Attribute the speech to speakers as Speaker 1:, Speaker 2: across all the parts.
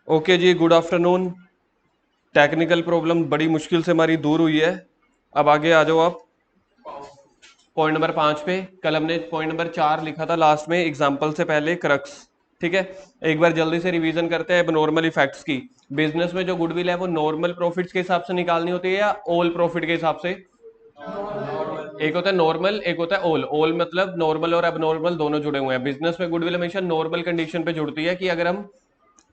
Speaker 1: Okay जी, good afternoon. Technical problem बड़ी मुश्किल से हमारी दूर हुई है। अब आगे आ जाओ आप पॉइंट नंबर 5 पे। कल हमने पॉइंट नंबर 4 लिखा था लास्ट में एग्जाम्पल से पहले क्रक्स। ठीक है, एक बार जल्दी से रिवीजन करते हैं एबनॉर्मल इफेक्ट्स की। बिजनेस में जो गुडविल है वो नॉर्मल प्रॉफिट्स के हिसाब से निकालनी होती है या ऑल प्रॉफिट के हिसाब से? एक होता है नॉर्मल, एक होता है ऑल। ऑल मतलब नॉर्मल और एबनॉर्मल दोनों जुड़े हुए हैं। बिजनेस में गुडविल हमेशा नॉर्मल कंडीशन पे जुड़ती है कि अगर हम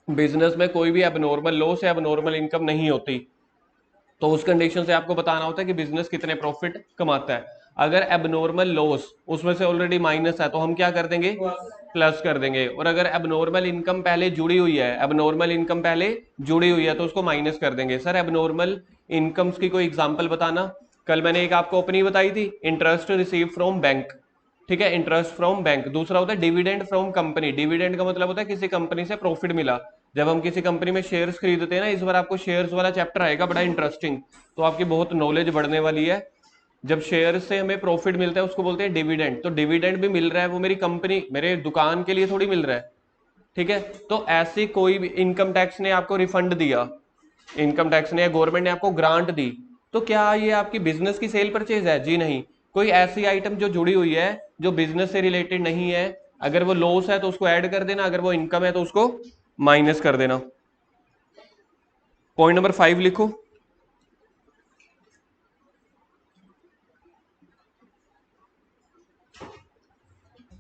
Speaker 1: बिजनेस में कोई भी एबनॉर्मल लॉस या एबनॉर्मल इनकम नहीं होती तो उस कंडीशन से आपको बताना होता है कि बिजनेस कितने प्रॉफिट कमाता है। अगर एबनॉर्मल लॉस उसमें से ऑलरेडी माइनस है तो हम क्या कर देंगे? प्लस कर देंगे। और अगर एबनॉर्मल इनकम पहले जुड़ी हुई है, एबनॉर्मल इनकम पहले जुड़ी हुई है तो उसको माइनस कर देंगे। सर एबनॉर्मल इनकम्स की कोई एग्जांपल बताना। कल मैंने एक आपको अपनी बताई थी, इंटरेस्ट रिसीव फ्रॉम बैंक। ठीक है, इंटरेस्ट फ्रॉम बैंक। दूसरा होता है डिविडेंड फ्रॉम कंपनी। डिविडेंड का मतलब होता है किसी कंपनी से प्रॉफिट मिला। जब हम किसी कंपनी में शेयर्स खरीदते हैं ना, इस बार आपको शेयर्स वाला चैप्टर आएगा बड़ा इंटरेस्टिंग, तो आपकी बहुत नॉलेज बढ़ने वाली है। जब शेयर से हमें प्रॉफिट मिलता है उसको बोलते हैं डिविडेंड। तो डिविडेंड भी मिल रहा है वो मेरी कंपनी, मेरे दुकान के लिए थोड़ी मिल रहा है। ठीक है, तो ऐसी कोई भी इनकम टैक्स ने आपको रिफंड दिया, इनकम टैक्स ने या गवर्नमेंट ने आपको ग्रांट दी, तो क्या ये आपकी बिजनेस की सेल परचेज है? जी नहीं। कोई ऐसी आइटम जो जुड़ी हुई है जो बिजनेस से रिलेटेड नहीं है, अगर वो लॉस है तो उसको ऐड कर देना, अगर वो इनकम है तो उसको माइनस कर देना। पॉइंट नंबर 5 लिखो।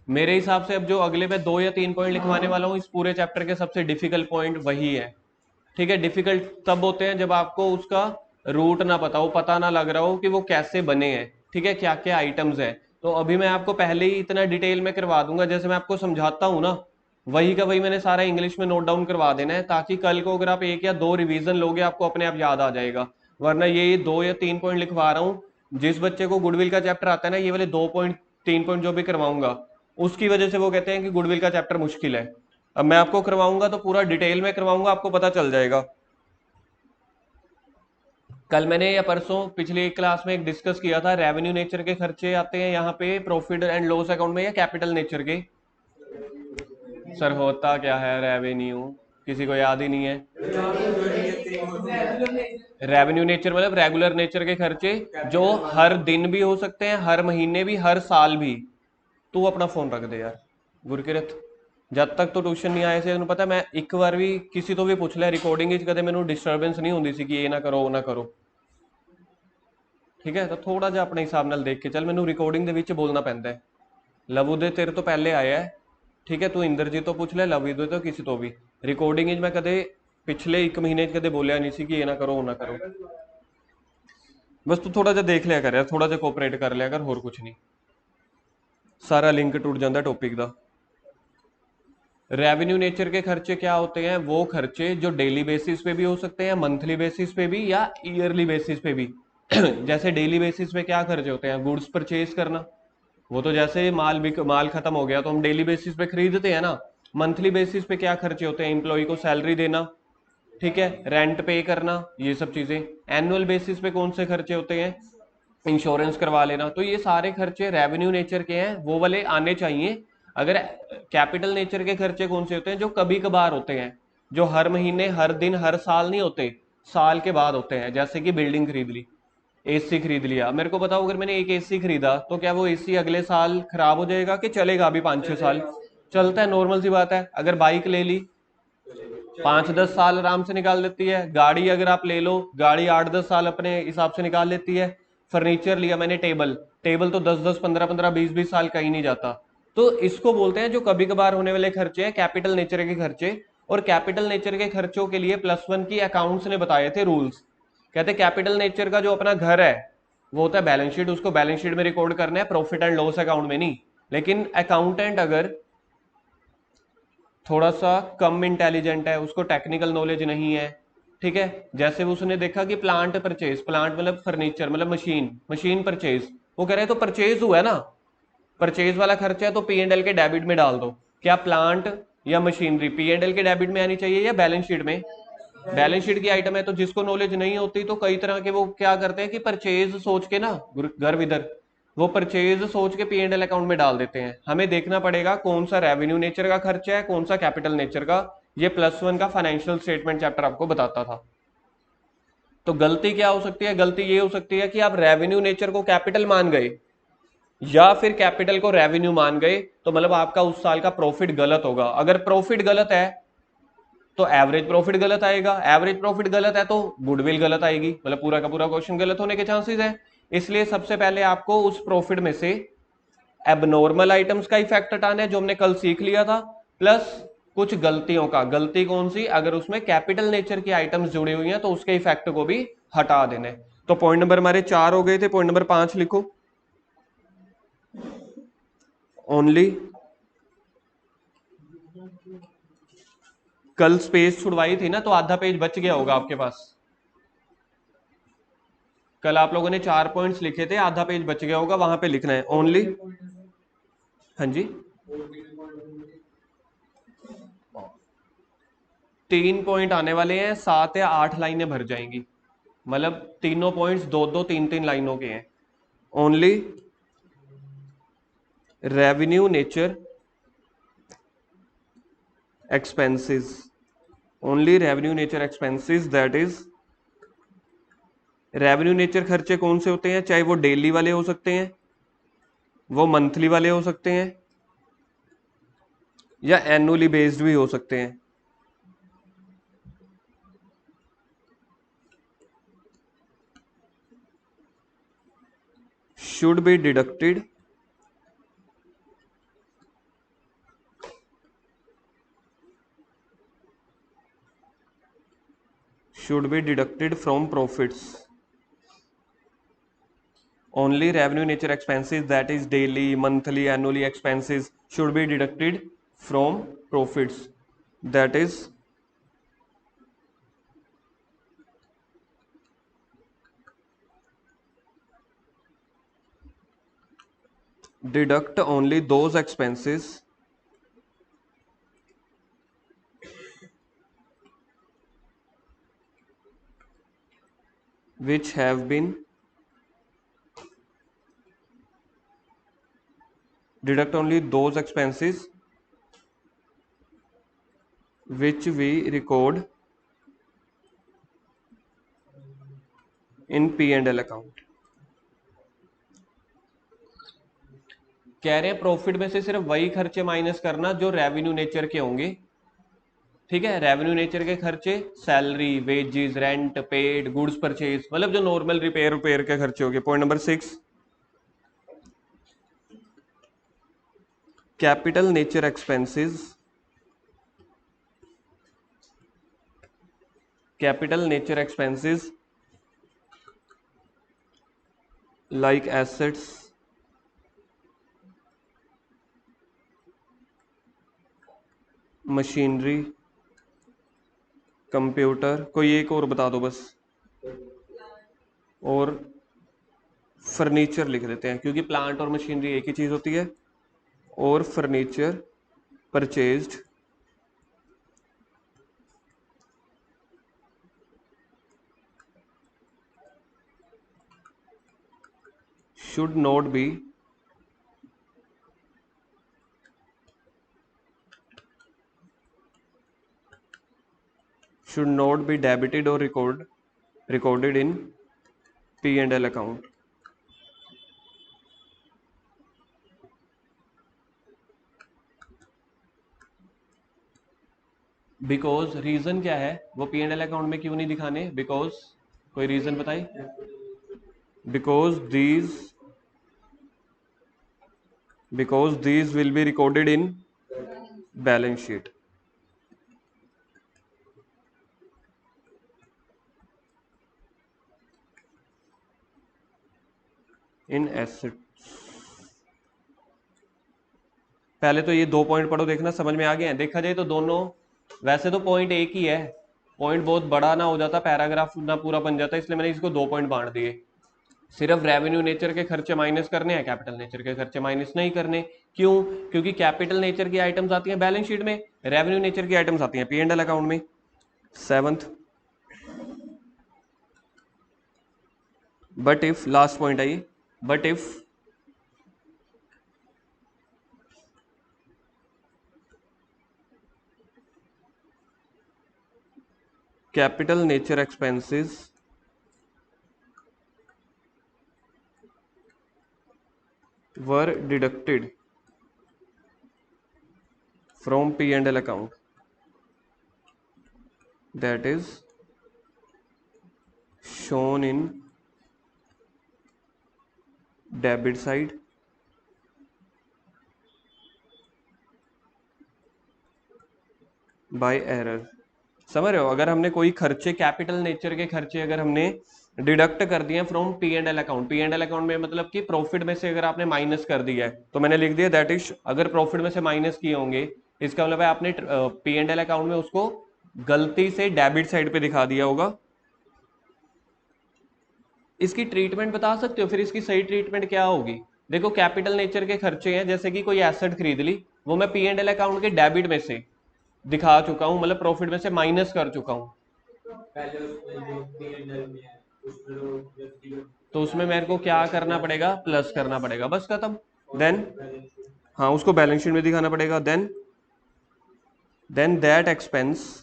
Speaker 1: मेरे हिसाब से अब जो अगले मैं 2 या 3 पॉइंट लिखवाने वाला हूं, इस पूरे चैप्टर के सबसे डिफिकल्ट पॉइंट वही है। ठीक है, डिफिकल्ट तब होते हैं जब आपको उसका रूट ना पता हो, पता ना लग रहा हो कि वो कैसे बने हैं। ठीक है, क्या क्या आइटम्स है। तो अभी मैं आपको पहले ही इतना डिटेल में करवा दूंगा, जैसे मैं आपको समझाता हूं ना, वही का वही मैंने सारा इंग्लिश में नोट डाउन करवा देना है, ताकि कल को अगर आप 1 या 2 रिवीजन लोगे आपको अपने आप याद आ जाएगा। वरना ये 2 या 3 पॉइंट लिखवा रहा हूँ, जिस बच्चे को गुडविल का चैप्टर आता है ना, ये वाले 2 पॉइंट 3 पॉइंट जो भी करवाऊंगा उसकी वजह से वो कहते हैं कि गुडविल का चैप्टर मुश्किल है। अब मैं आपको करवाऊंगा तो पूरा डिटेल में करवाऊंगा, आपको पता चल जाएगा। कल मैंने या परसों पिछली एक क्लास में एक डिस्कस किया था, रेवेन्यू नेचर के खर्चे आते हैं यहाँ पे प्रॉफिट एंड लॉस अकाउंट में या कैपिटल नेचर के? सर होता क्या है रेवेन्यू? किसी को याद ही नहीं है। रेवेन्यू नेचर मतलब रेगुलर नेचर के खर्चे, जो हर दिन भी हो सकते हैं, हर महीने भी, हर साल भी। तू अपना फोन रख दे यार गुरकिरत। जब तक तो ट्यूशन नहीं आए से तेन पता, मैं एक बार भी किसी तो भी पूछ लिया रिकॉर्डिंग कदे मैनू डिस्टर्बेंस नहीं होंदी सी कि ये ना करो वो ना करो। ठीक है, तो थोड़ा ਜਿਹਾ ਆਪਣੇ ਹਿਸਾਬ ਨਾਲ ਦੇਖ ਕੇ ਚੱਲ। ਮੈਨੂੰ ਰਿਕਾਰਡਿੰਗ ਦੇ ਵਿੱਚ ਬੋਲਣਾ ਪੈਂਦਾ ਹੈ। ਲਵੂ ਦੇ ਤੇਰੇ ਤੋਂ ਪਹਿਲੇ ਆਇਆ ਹੈ। ਠੀਕ ਹੈ, ਤੂੰ ਇੰਦਰਜੀਤ ਤੋਂ ਪੁੱਛ ਲੈ, ਲਵੂ ਦੇ ਤੋਂ, ਕਿਸੇ ਤੋਂ ਵੀ। ਰਿਕਾਰਡਿੰਗ ਵਿੱਚ ਮੈਂ ਕਦੇ ਪਿਛਲੇ 1 ਮਹੀਨੇ 'ਚ ਕਦੇ ਬੋਲਿਆ ਨਹੀਂ ਸੀ ਕਿ ਇਹ ਨਾ ਕਰੋ ਉਹ ਨਾ ਕਰੋ। बस तू थोड़ा ਜਿਹਾ देख लिया कर यार, थोड़ा ਜਿਹਾ कोऑपरेट कर लिया कर, होर कुछ नहीं। सारा लिंक टूट जाता है टॉपिक का। रेवेन्यू नेचर के खर्चे क्या होते हैं? वो खर्चे जो डेली बेसिस पे भी हो सकते हैं, मंथली बेसिस पे भी, या ईयरली बेसिस पे भी। जैसे डेली बेसिस पे क्या खर्चे होते हैं? गुड्स परचेज करना, वो तो जैसे माल खत्म हो गया तो हम डेली बेसिस पे खरीदते हैं ना। मंथली बेसिस पे क्या खर्चे होते हैं? एम्प्लॉय को सैलरी देना, ठीक है, रेंट पे करना, ये सब चीजें। एनुअल बेसिस पे कौन से खर्चे होते हैं? इंश्योरेंस करवा लेना। तो ये सारे खर्चे रेवेन्यू नेचर के हैं, वो वाले आने चाहिए। अगर कैपिटल नेचर के खर्चे कौन से होते हैं? जो कभी कभार होते हैं, जो हर महीने, हर दिन, हर साल नहीं होते, साल के बाद होते हैं। जैसे कि बिल्डिंग खरीद ली, एसी खरीद लिया। मेरे को बताओ, अगर मैंने एक एसी खरीदा तो क्या वो एसी अगले साल खराब हो जाएगा कि चलेगा अभी 5-6 साल? चलता है, नॉर्मल सी बात है। अगर बाइक ले ली, 5-10 साल आराम से निकाल लेती है। गाड़ी अगर आप ले लो, गाड़ी 8-10 साल अपने हिसाब से निकाल लेती है। फर्नीचर लिया मैंने, टेबल, टेबल तो 10-10, 15-15, 20-20 साल कहीं नहीं जाता। तो इसको बोलते हैं जो कभी कभार होने वाले खर्चे हैं, कैपिटल नेचर के खर्चे। और कैपिटल नेचर के खर्चों के लिए +1 की अकाउंट्स ने बताए थे रूल्स। कहते कैपिटल नेचर का जो अपना घर है वो होता है बैलेंस शीट, उसको बैलेंस शीट में रिकॉर्ड करना है, प्रॉफिट एंड लॉस अकाउंट में नहीं। लेकिन अकाउंटेंट अगर थोड़ा सा कम इंटेलिजेंट है, उसको टेक्निकल नॉलेज नहीं है, ठीक है, जैसे उसने देखा कि प्लांट परचेज, प्लांट मतलब फर्नीचर मतलब मशीन, मशीन परचेज, वो कह रहे हैं तो परचेज हुआ है ना, परचेज वाला खर्चा है तो P&L के डेबिट में डाल दो। क्या प्लांट या मशीनरी P&L के डेबिट में आनी चाहिए या बैलेंस शीट में? बैलेंस शीट की आइटम है। तो जिसको नॉलेज नहीं होती तो कई तरह के वो क्या करते हैं कि परचेज सोच के ना, घर विदर, वो परचेज सोच के P&L अकाउंट में डाल देते हैं। हमें देखना पड़ेगा कौन सा रेवेन्यू नेचर का खर्चा है, कौन सा कैपिटल नेचर का। ये +1 का फाइनेंशियल स्टेटमेंट चैप्टर आपको बताता था। तो गलती क्या हो सकती है? गलती ये हो सकती है कि आप रेवेन्यू नेचर को कैपिटल मान गए या फिर कैपिटल को रेवेन्यू मान गए, तो मतलब आपका उस साल का प्रॉफिट गलत होगा। अगर प्रॉफिट गलत है तो एवरेज प्रॉफिट गलत आएगा, एवरेज प्रॉफिट गलत है तो गुडविल गलत आएगी, मतलब पूरा का पूरा क्वेश्चन गलत होने के चांसेस है। इसलिए सबसे पहले आपको उस प्रॉफिट में से एबनॉर्मल आइटम्स का इफेक्ट हटाना है, जो हमने कल सीख लिया था, प्लस कुछ गलतियों का। गलती कौन सी? अगर उसमें कैपिटल नेचर की आइटम्स जुड़ी हुई हैं तो उसके इफेक्ट को भी हटा देने। तो पॉइंट नंबर हमारे 4 हो गए थे, पॉइंट नंबर 5 लिखो। ओनली, कल स्पेस छुड़वाई थी ना तो आधा पेज बच गया होगा आपके पास। कल आप लोगों ने 4 पॉइंट्स लिखे थे, आधा पेज बच गया होगा, वहां पे लिखना है ओनली। हाँ जी, 3 पॉइंट आने वाले हैं, 7 या 8 लाइनें भर जाएंगी, मतलब तीनों पॉइंट्स 2-2 3-3 लाइनों के हैं। Only revenue nature expenses, only revenue nature expenses, that is revenue nature खर्चे कौन से होते हैं? चाहे वो डेली वाले हो सकते हैं, वो मंथली वाले हो सकते हैं, या एनुअली बेस्ड भी हो सकते हैं। Should be deducted should be deducted from profits. Only revenue nature expenses, that is daily, monthly, annually expenses, should be deducted from profits, that is deduct only those expenses which have been deduct only those expenses which we record in P&L account. कह रहे हैं profit में से सिर्फ वही खर्चे minus करना जो रेवेन्यू नेचर के होंगे। ठीक है, रेवेन्यू नेचर के खर्चे salary, wages, rent paid, goods purchase, मतलब जो नॉर्मल रिपेयर के खर्चे हो गए। Point number 6, capital nature expenses, capital nature expenses like assets, machinery, computer, कोई एक और बता दो बस, और फर्नीचर लिख देते हैं क्योंकि प्लांट और मशीनरी एक ही चीज होती है, और furniture purchased should not be debited or recorded in P&L account. Because reason क्या है, वो P&L अकाउंट में क्यों नहीं दिखाने? बिकॉज, कोई रीजन बताइए? Because these will be recorded in balance sheet. In assets. पहले तो ये 2 पॉइंट पढ़ो, देखना समझ में आ गए हैं। देखा जाए तो दोनों, वैसे तो पॉइंट एक ही है, पॉइंट बहुत बड़ा ना हो जाता, पैराग्राफ ना पूरा बन जाता, इसलिए मैंने इसको 2 पॉइंट बांट दिए। सिर्फ रेवेन्यू नेचर के खर्चे माइनस करने हैं, कैपिटल नेचर के खर्चे माइनस नहीं करने। क्यों? क्योंकि कैपिटल नेचर की आइटम्स आती हैं बैलेंस शीट में, रेवेन्यू नेचर की आइटम्स आती हैं P&L अकाउंट में। 7th, but if, last point I, but if capital nature expenses were deducted from P&L account, that is shown in debit side by error। समझ रहे हो, अगर हमने कोई खर्चे कैपिटल नेचर के खर्चे अगर हमने डिडक्ट कर दिए from P and L account, P and L account में मतलब कि प्रॉफिट में से अगर आपने माइनस कर दिया है तो मैंने लिख दिया दैट इज, अगर प्रॉफिट में से माइनस किए होंगे इसका मतलब है आपने पी एंड एल अकाउंट में उसको गलती से डेबिट साइड पे दिखा दिया होगा। इसकी ट्रीटमेंट बता सकते हो फिर इसकी सही ट्रीटमेंट क्या होगी? देखो कैपिटल नेचर के खर्चे हैं, जैसे कि कोई एसेट खरीद ली, वो मैं पी एंड एल अकाउंट के डेबिट में से दिखा चुका हूं, मतलब प्रॉफिट में से माइनस कर चुका हूं। तो उसमें मेरे को क्या करना पड़ेगा? प्लस करना पड़ेगा, बस खत्म। देन हाँ, उसको बैलेंस शीट में दिखाना पड़ेगा। Then that expense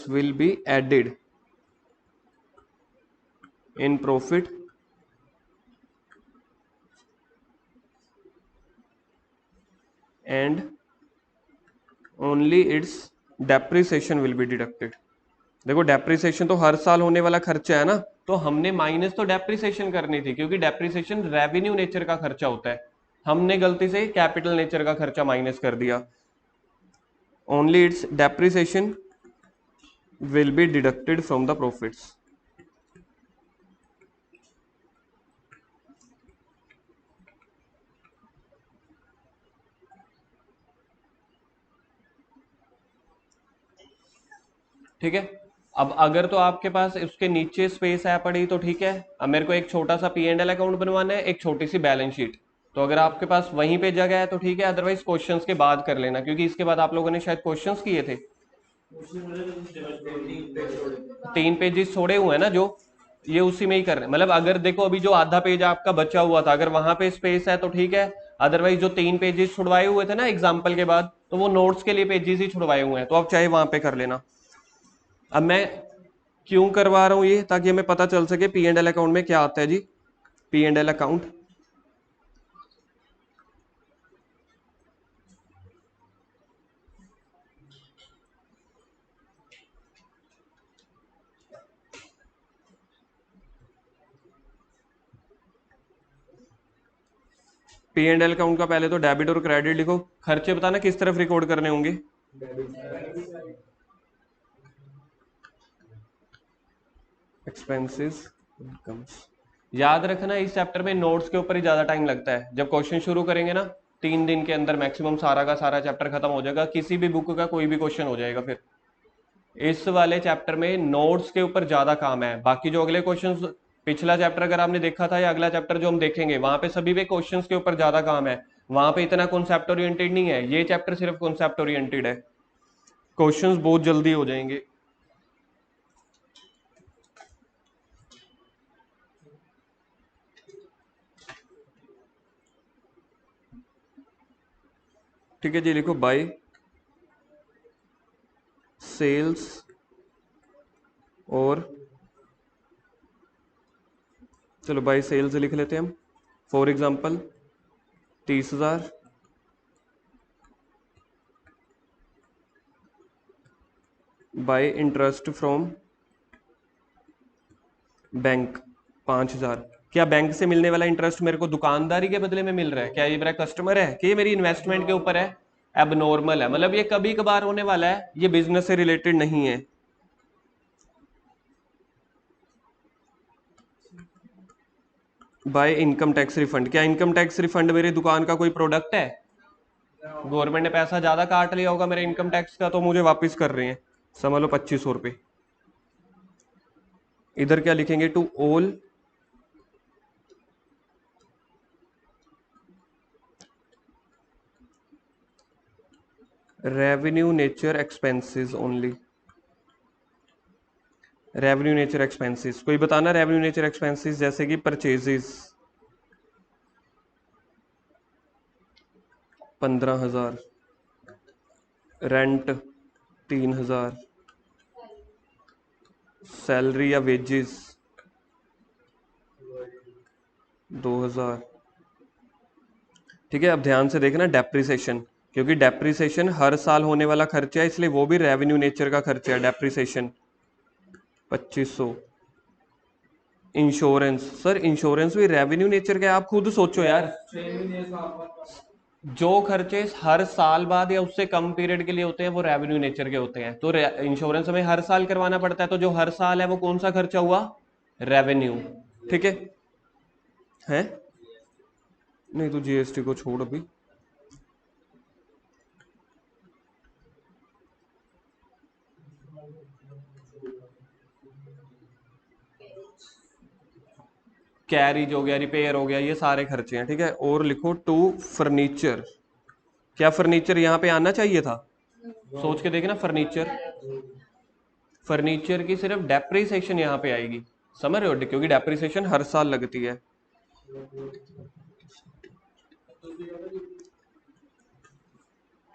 Speaker 1: will be added in profit and only its depreciation will be deducted। देखो डेप्रिसिएशन तो हर साल होने वाला खर्चा है ना, तो हमने माइनस तो डेप्रिसिएशन करनी थी, क्योंकि डेप्रिसिएशन रेवेन्यू नेचर का खर्चा होता है, हमने गलती से कैपिटल नेचर का खर्चा माइनस कर दिया। Only it's depreciation will be deducted from the profits. ठीक है, अब अगर तो आपके पास उसके नीचे स्पेस है पड़ी तो ठीक है। अब मेरे को एक छोटा सा पी एंड एल अकाउंट बनवाना है, एक छोटी सी बैलेंस शीट, तो अगर आपके पास वहीं पे जगह है तो ठीक है, अदरवाइज क्वेश्चंस के बाद कर लेना, क्योंकि इसके बाद आप लोगों ने शायद क्वेश्चंस किए थे। 3 पेजेस छोड़े हुए हैं ना जो, ये उसी में ही कर रहे हैं। मतलब अगर देखो अभी जो आधा पेज आपका बचा हुआ था, अगर वहां पे स्पेस है तो ठीक है, अदरवाइज जो 3 पेजेस छुड़वाए हुए थे ना एग्जाम्पल के बाद, तो वो नोट्स के लिए पेजेस ही छुड़वाए हुए हैं, तो आप चाहे वहां पे कर लेना। अब मैं क्यों करवा रहा हूं ये, ताकि हमें पता चल सके पी एंड एल अकाउंट में क्या आता है जी। P and L account P and L account का पहले तो डेबिट और क्रेडिट लिखो। खर्चे बताना किस तरफ रिकॉर्ड करने होंगे? Expenses, incomes. याद रखना इस चैप्टर में नोट्स के ऊपर ही ज्यादा टाइम लगता है। जब क्वेश्चन शुरू करेंगे ना, 3 दिन के अंदर मैक्सिमम सारा का सारा चैप्टर खत्म हो जाएगा, किसी भी बुक का कोई भी क्वेश्चन हो जाएगा। फिर इस वाले चैप्टर में नोट्स के ऊपर ज्यादा काम है, बाकी जो अगले क्वेश्चंस, पिछला चैप्टर अगर आपने देखा था या अगला चैप्टर जो हम देखेंगे, वहां पे सभी पे क्वेश्चंस के ऊपर ज्यादा काम है, वहां पे इतना कॉन्सेप्ट ओरिएंटेड नहीं है। ये चैप्टर सिर्फ कॉन्सेप्ट ओरिएंटेड है, क्वेश्चंस बहुत जल्दी हो जाएंगे। ठीक है जी, लिखो बाय सेल्स और, चलो बाय सेल्स लिख लेते हैं हम। For example 30,000, bye interest from bank 5,000। क्या बैंक से मिलने वाला इंटरेस्ट मेरे को दुकानदारी के बदले में मिल रहा है? क्या ये मेरा कस्टमर है कि ये मेरी इन्वेस्टमेंट के ऊपर है? अब नॉर्मल है, मतलब ये कभी कभार होने वाला है, ये बिजनेस से रिलेटेड नहीं है। बाय इनकम टैक्स रिफंड, क्या इनकम टैक्स रिफंड मेरी दुकान का कोई प्रोडक्ट है? गवर्नमेंट ने पैसा ज्यादा काट लिया होगा मेरे इनकम टैक्स का, तो मुझे वापस कर रहे हैं, समझ लो 2500 रुपये। इधर क्या लिखेंगे? To all revenue nature expenses only. Revenue nature expenses, कोई बताना रेवेन्यू नेचर एक्सपेंसेस, जैसे कि परचेजेस, 15,000, रेंट 3,000, सैलरी या वेजेस 2,000। ठीक है, अब ध्यान से देखना डेप्रिसिएशन, क्योंकि डेप्रिसिएशन हर साल होने वाला खर्चा है, इसलिए वो भी रेवेन्यू नेचर का खर्चा है। डेप्रिसिएशन 2500। इंश्योरेंस, सर इंश्योरेंस भी रेवेन्यू नेचर का है, आप खुद सोचो यार। जो खर्चे हर साल बाद या उससे कम पीरियड के लिए होते हैं वो रेवेन्यू नेचर के होते हैं। तो इंश्योरेंस हमें हर साल करवाना पड़ता है, तो जो हर साल है वो कौन सा खर्चा हुआ? रेवेन्यू। ठीक है नहीं तो जीएसटी को छोड़ अभी। कैरिज हो गया, रिपेयर हो गया, ये सारे खर्चे हैं। ठीक है, और लिखो टू फर्नीचर। क्या फर्नीचर यहाँ पे आना चाहिए था? सोच के देखना, फर्नीचर की सिर्फ डेप्रिसिएशन यहाँ पे आएगी, समझ रहे हो? क्योंकि डेप्रिसिएशन हर साल लगती है।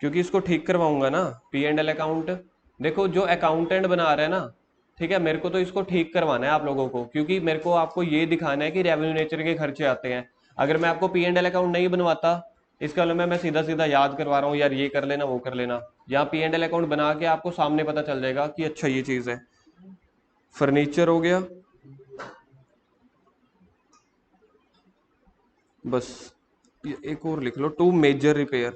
Speaker 1: क्योंकि इसको ठीक करवाऊंगा ना, पी एंड एल अकाउंट। देखो जो अकाउंटेंट बना रहा है ना, ठीक है, मेरे को तो इसको ठीक करवाना है आप लोगों को, क्योंकि मेरे को आपको ये दिखाना है कि रेवेन्यू नेचर के खर्चे आते हैं। अगर मैं आपको पी एंड एल अकाउंट नहीं बनवाता, इसका मतलब मैं सीधा सीधा याद करवा रहा हूँ यार, ये कर लेना वो कर लेना। यहाँ पी एंड एल अकाउंट बना के आपको सामने पता चल जाएगा कि अच्छा ये चीज है। फर्नीचर हो गया, बस ये एक और लिख लो, to major repair.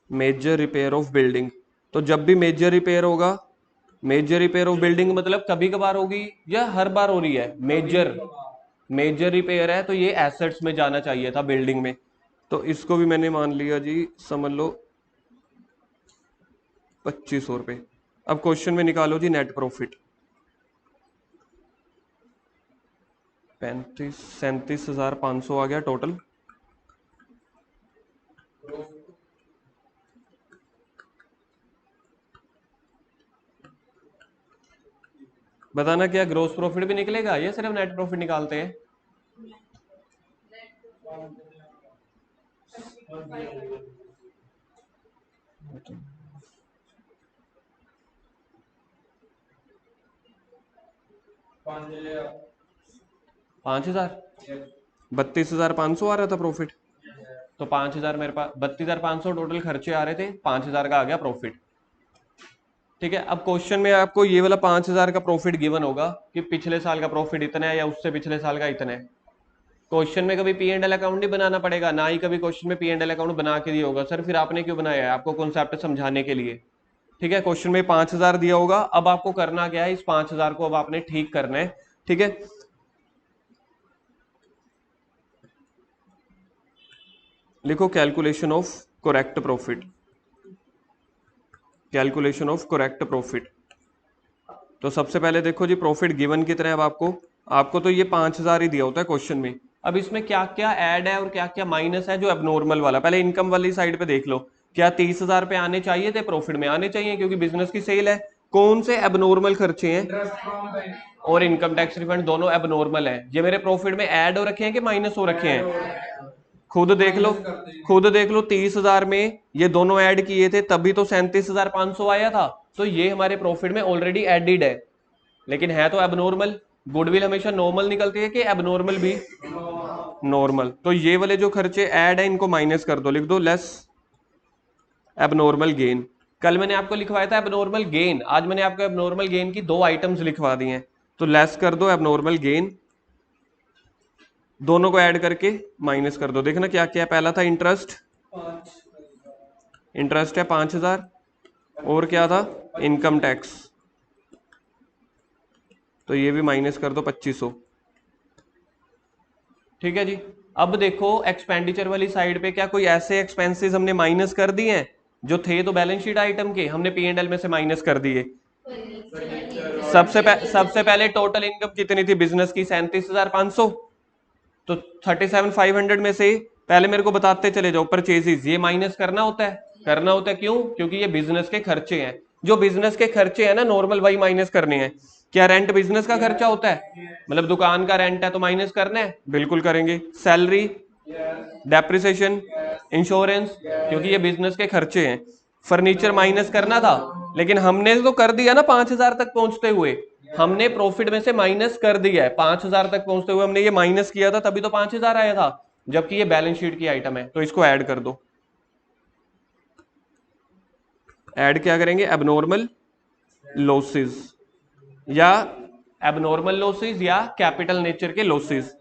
Speaker 1: Major repair of building, तो जब भी मेजर रिपेयर होगा, मेजर रिपेयर ऑफ बिल्डिंग मतलब कभी कभार होगी या हर बार हो रही है? मेजर रिपेयर है तो ये एसेट्स में जाना चाहिए था, बिल्डिंग में। तो इसको भी मैंने मान लिया जी, समझ लो 2500 रुपये। अब क्वेश्चन में निकालो जी नेट प्रॉफिट। 37,500 आ गया टोटल। बताना क्या ग्रोस प्रॉफिट भी निकलेगा या सिर्फ नेट प्रॉफिट निकालते हैं? पांच हजार 32,500 आ रहा था प्रॉफिट, तो 5,000 मेरे पास, 32,500 टोटल खर्चे आ रहे थे, 5,000 का आ गया प्रॉफिट। ठीक है, अब क्वेश्चन में आपको ये वाला 5,000 का प्रॉफिट गिवन होगा कि पिछले साल का प्रॉफिट इतना है या उससे पिछले साल का इतना है। क्वेश्चन में कभी पी एंड एल अकाउंट नहीं बनाना पड़ेगा, ना ही कभी क्वेश्चन में पी एंड एल अकाउंट बना के दिया होगा। सर फिर आपने क्यों बनाया है? आपको कॉन्सेप्ट समझाने के लिए। ठीक है, क्वेश्चन में 5,000 दिया होगा, अब आपको करना क्या है, इस 5,000 को अब आपने ठीक करना है। ठीक है, लिखो calculation of correct profit, calculation of correct profit. तो सबसे पहले देखो जी, प्रॉफिट गिवन कितना है अब आपको तो ये 5,000 ही दिया होता है क्वेश्चन में। अब इसमें क्या क्या ऐड है और क्या क्या माइनस है जो एबनॉर्मल वाला, पहले इनकम वाली साइड पे देख लो। क्या 30,000 पे आने चाहिए थे? प्रॉफिट में आने चाहिए, क्योंकि बिजनेस की सेल है। कौन से एबनॉर्मल खर्चे हैं? और इनकम टैक्स रिफंड दोनों एबनॉर्मल है। ये मेरे प्रॉफिट में ऐड हो रखे हैं कि माइनस हो रखे हैं? खुद देख लो, खुद देख लो। 30,000 में ये दोनों ऐड किए थे, तभी तो 37,500 आया था। तो ये हमारे प्रॉफिट में ऑलरेडी एडिड है, लेकिन है तो एबनॉर्मल। गुडविल हमेशा नॉर्मल निकलती है कि एबनॉर्मल भी? नॉर्मल। तो ये वाले जो खर्चे ऐड है इनको माइनस कर दो, लिख दो लेस एबनॉर्मल गेन। कल मैंने आपको लिखवाया था एबनॉर्मल गेन, आज मैंने आपको एबनॉर्मल गेन की 2 आइटम्स लिखवा दी हैं। तो लेस कर दो एबनॉर्मल गेन, दोनों को ऐड करके माइनस कर दो। देखना क्या क्या है। पहला था इंटरेस्ट, इंटरेस्ट है 5,000, और क्या था? इनकम टैक्स, तो ये भी माइनस कर दो 2,500। ठीक है जी। अब देखो एक्सपेंडिचर वाली साइड पे क्या कोई ऐसे एक्सपेंसेस हमने माइनस कर दिए हैं जो थे तो बैलेंस शीट आइटम के, हमने पी एंड एल में से माइनस कर दिए? सबसे पहले टोटल इनकम कितनी थी बिजनेस की? 37,500। तो 37,500 में से पहले मेरे को बताते चले जाओ परचेजेस, ये माइनस करना होता है। करना होता है क्यों? क्योंकि ये बिजनेस के खर्चे हैं। जो बिजनेस के खर्चे हैं ना नॉर्मल, वही माइनस करने हैं। क्या रेंट बिजनेस का खर्चा होता है? मतलब दुकान का रेंट है तो माइनस करना है, बिल्कुल करेंगे। सैलरी डेप्रिसिएशन, इंश्योरेंस, क्योंकि ये बिजनेस के खर्चे हैं। फर्नीचर माइनस करना था, लेकिन हमने तो कर दिया ना 5,000 तक पहुंचते हुए, हमने प्रॉफिट में से माइनस कर दिया है। 5,000 तक पहुंचते हुए हमने ये माइनस किया था, तभी तो 5,000 आया था, जबकि ये बैलेंस शीट की आइटम है। तो इसको ऐड कर दो। ऐड क्या करेंगे? एबनॉर्मल लॉसेस, या एबनॉर्मल लॉसेस या कैपिटल नेचर के लॉसेस।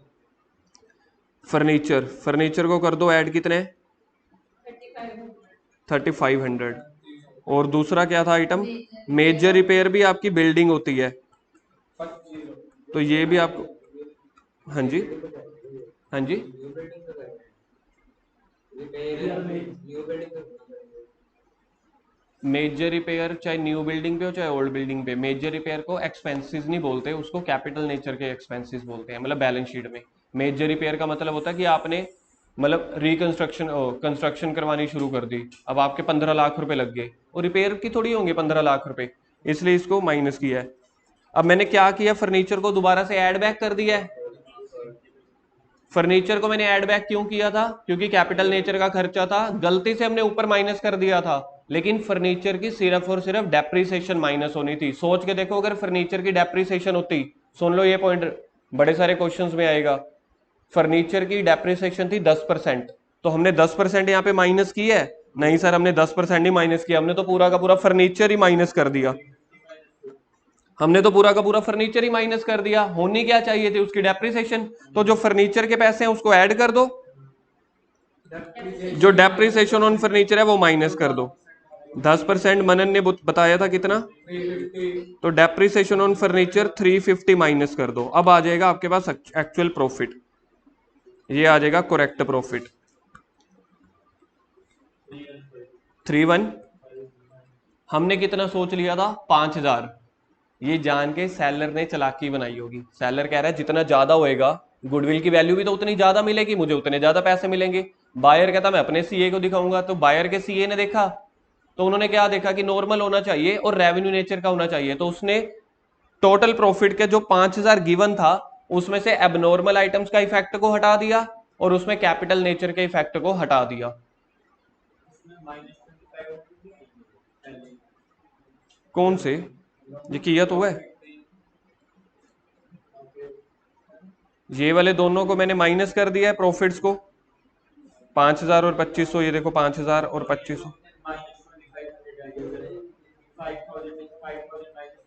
Speaker 1: फर्नीचर, फर्नीचर को कर दो ऐड, कितने? 3,500। और दूसरा क्या था आइटम? मेजर रिपेयर भी आपकी बिल्डिंग होती है, तो ये भी आपको, हाँ जी, हाँ जी, मेजर रिपेयर चाहे न्यू बिल्डिंग पे हो चाहे ओल्ड बिल्डिंग पे, मेजर रिपेयर को एक्सपेंसेस नहीं बोलते, उसको कैपिटल नेचर के एक्सपेंसेस बोलते हैं, मतलब बैलेंस शीट में। मेजर रिपेयर का मतलब होता है कि आपने मतलब रिकंस्ट्रक्शन कंस्ट्रक्शन करवानी शुरू कर दी, अब आपके 15 लाख रुपए लग गए, और रिपेयर की थोड़ी होंगे 15 लाख रुपए, इसलिए इसको माइनस किया है। अब मैंने क्या किया? फर्नीचर को दोबारा से ऐड बैक कर दिया है। फर्नीचर को मैंने ऐड बैक क्यों किया था? क्योंकि कैपिटल नेचर का खर्चा था, गलती से हमने ऊपर माइनस कर दिया था, लेकिन फर्नीचर की सिर्फ और सिर्फ डेप्रीसिएशन माइनस होनी थी। सोच के देखो, अगर फर्नीचर की डेप्रीसिएशन होती, सुन लो ये पॉइंट बड़े सारे क्वेश्चंस में आएगा, फर्नीचर की डेप्रीसिएशन थी 10%, तो हमने 10% यहाँ पे माइनस की है? नहीं सर, हमने 10% ही माइनस किया, हमने तो पूरा का पूरा फर्नीचर ही माइनस कर दिया। हमने तो पूरा का पूरा फर्नीचर ही माइनस कर दिया। होनी क्या चाहिए थी? उसकी डेप्रिसिएशन। तो जो फर्नीचर के पैसे हैं उसको ऐड कर दो, जो डेप्रिसिएशन ऑन फर्नीचर है वो माइनस कर दो। 10% मनन ने बताया था कितना, तो डेप्रिसिएशन ऑन फर्नीचर 350 माइनस कर दो। अब आ जाएगा आपके पास एक्चुअल प्रॉफिट, ये आ जाएगा करेक्ट प्रॉफिट 31। हमने कितना सोच लिया था? 5,000। ये जान के सेलर ने चालाकी बनाई होगी। सेलर कह रहा है जितना ज्यादा होएगा, गुडविल की वैल्यू भी तो उतनी ज्यादा मिलेगी, मुझे उतने ज्यादा पैसे मिलेंगे। बायर कहता मैं अपने सीए को दिखाऊंगा, तो बायर के सीए ने देखा, तो उन्होंने क्या देखा कि नॉर्मल होना चाहिए और रेवेन्यू नेचर का होना चाहिए, तो उसने टोटल प्रॉफिट के जो 5,000 गिवन था उसमें से एबनॉर्मल आइटम्स का इफेक्ट को हटा दिया और उसमें कैपिटल नेचर के इफेक्ट को हटा दिया। कौन से? ये किया तो है, ये वाले दोनों को मैंने माइनस कर दिया है प्रॉफिट्स को, 5,000 और 2,500, ये देखो 5,000 और 2,500।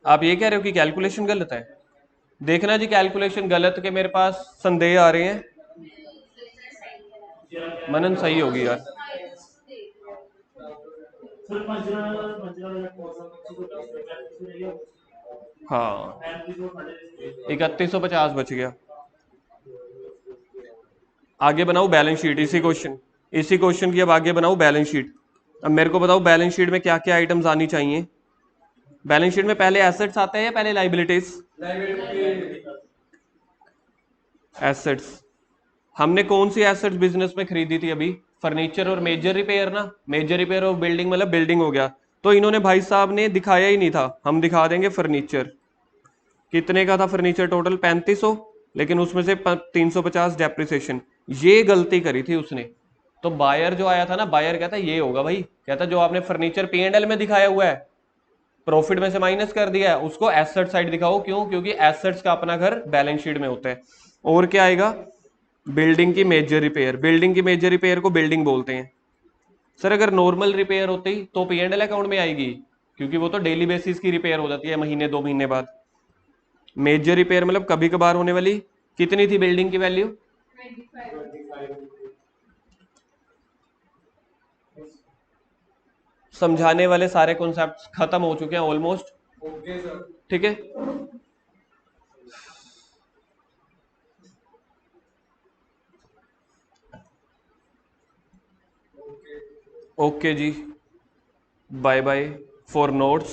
Speaker 1: आप ये कह रहे हो कि कैलकुलेशन गलत है? देखना जी, कैलकुलेशन गलत के मेरे पास संदेह आ रहे हैं। मनन सही होगी यार। हाँ, 3,150 बच गया। आगे बनाओ बैलेंस शीट, इसी क्वेश्चन की अब आगे बनाओ बैलेंस शीट। अब मेरे को बताओ बैलेंस शीट में क्या क्या आइटम्स आनी चाहिए। बैलेंस शीट में पहले एसेट्स आते हैं या पहले लाइबिलिटीज? एसेट्स। हमने कौन सी एसेट्स बिजनेस में खरीदी थी अभी? फर्नीचर और मेजर रिपेयर ना। मेजर रिपेयर और बिल्डिंग मतलब बिल्डिंग हो गया, तो इन्होंने भाई साहब ने दिखाया ही नहीं था, हम दिखा देंगे। फर्नीचर कितने का था? फर्नीचर टोटल 3,500, लेकिन उसमें से 350 डेप्रिसिएशन, ये गलती करी थी उसने। तो बायर जो आया था ना, बायर कहता ये होगा भाई, कहता जो आपने फर्नीचर P&L में दिखाया हुआ है, प्रॉफिट में से माइनस कर दिया है, उसको एसेट साइड दिखाओ। क्यों? क्योंकि एसेट्स का अपना घर बैलेंस शीट में होता है। और क्या आएगा? बिल्डिंग की मेजर रिपेयर, बिल्डिंग की मेजर रिपेयर को बिल्डिंग बोलते हैं। सर अगर नॉर्मल रिपेयर होती तो P&L अकाउंट में आएगी, क्योंकि वो तो डेली बेसिस की रिपेयर हो जाती है, महीने 2 महीने बाद। मेजर रिपेयर मतलब कभी कभार होने वाली। कितनी थी बिल्डिंग की वैल्यू? समझाने वाले सारे कॉन्सेप्ट खत्म हो चुके हैं ऑलमोस्ट। ठीक है, ओके जी, bye bye for notes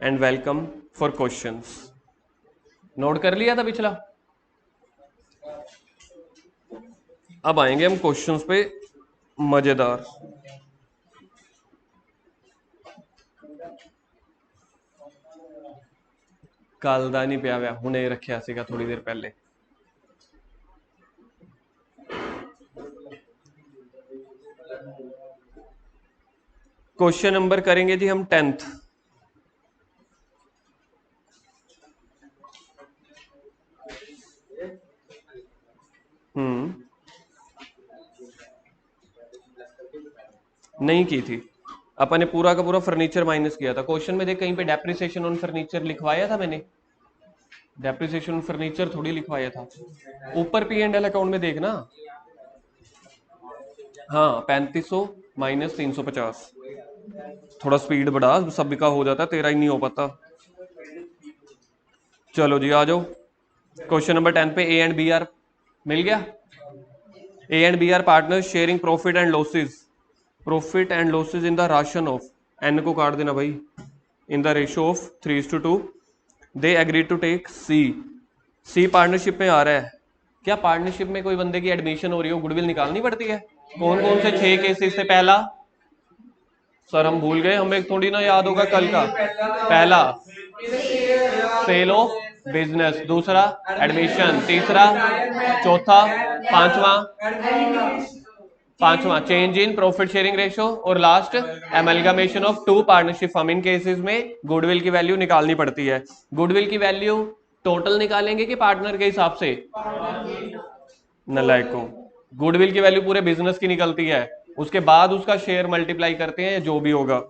Speaker 1: and welcome for questions. Note कर लिया था पिछला? अब आएंगे हम क्वेश्चंस पे, मजेदार। कल दा नहीं पिया हुआ, हुणे रखिया सीगा थोड़ी देर पहले। क्वेश्चन नंबर करेंगे जी हम 10th। नहीं की थी अपन ने, पूरा का पूरा फर्नीचर माइनस किया था। क्वेश्चन में देख कहीं पे डेप्रिसिएशन ऑन फर्नीचर लिखवाया था मैंने, डेप्रिसिएशन ऑन फर्नीचर थोड़ी लिखवाया था। ऊपर पी एंड एल अकाउंट में देखना, हाँ 3500 माइनस 350। थोड़ा स्पीड बढ़ा, सब का हो जाता, तेरा ही नहीं हो पाता। चलो जी आ जाओ क्वेश्चन नंबर 10 पे। ए एंड बी आर मिल गया। A and B are partners sharing profit and losses, profit and losses in the ration of, an को काट देना भाई, in the ratio of 3:2। They agree to take C, C partnership में आ रहा है। क्या पार्टनरशिप में कोई बंदे की एडमिशन हो रही हो, गुडविल निकालनी पड़ती है? कौन कौन से 6 केसेस से? पहला सर हम भूल गए, हमें थोड़ी ना याद होगा कल का। पहला सेल ऑफ बिजनेस, दूसरा एडमिशन, तीसरा, चौथा, पांचवा change in profit sharing ratio, और last amalgamation of two partnership firm. In cases में गुडविल की वैल्यू निकालनी पड़ती है। गुडविल की वैल्यू टोटल निकालेंगे कि पार्टनर के हिसाब से? नलायकों, गुडविल की वैल्यू पूरे बिजनेस की निकलती है, उसके बाद उसका शेयर मल्टीप्लाई करते हैं जो भी होगा।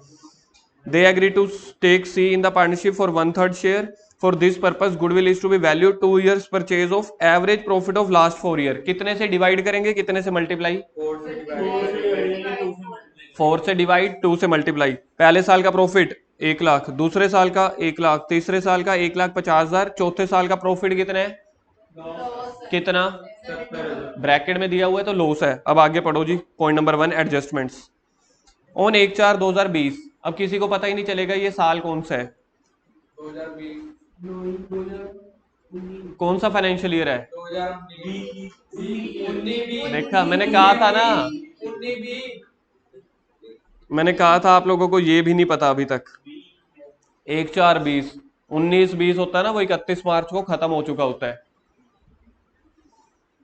Speaker 1: They agree to take C in the partnership for 1/3 share. For this purpose goodwill is to be value 2 years purchase of average profit of last 4 year। कितने से डिवाइड करेंगे, कितने से मल्टीप्लाई? 4 से डिवाइड, 2 से मल्टीप्लाई। पहले साल का प्रॉफिट 1 लाख, दूसरे साल का 1 लाख, तीसरे साल का 1,50,000, चौथे साल का प्रॉफिट कितना है? कितना? ब्रैकेट में दिया हुआ है तो लॉस है। अब आगे पढ़ो जी, पॉइंट नंबर 1 एडजस्टमेंट्स ऑन 1/4/2020। अब किसी को पता ही नहीं चलेगा ये साल कौन सा है, 2020 कौन सा फाइनेंशियल ईयर है? 2019। देखा, मैंने कहा था ना, मैंने कहा था आप लोगों को ये भी नहीं पता अभी तक। 1/4/20, 19/20 होता है ना, वो 31 मार्च को खत्म हो चुका होता है।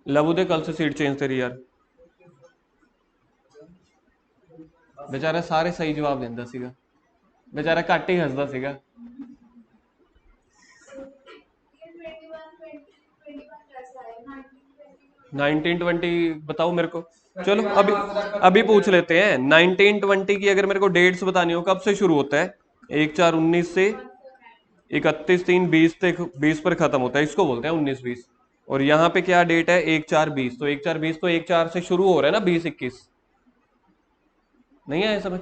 Speaker 1: लबू दे कल से सीट चेंज तेरी यार। बेचारा सारे सही जवाब देंदा सीगा, बेचारा घट ही हसदा सीगा। 1920 बताओ मेरे को। चलो अभी पूछ लेते हैं। 1920 की अगर मेरे को डेट्स बतानी हो, कब से शुरू होता है? 1/4/19 से 31/3/20 तक, 20 पर खत्म होता है, इसको बोलते हैं 19/20। और यहाँ पे क्या डेट है? 1/4/20, तो 1/4/20 तो 1/4 से शुरू हो रहा है ना, 20-21। नहीं आया समझ?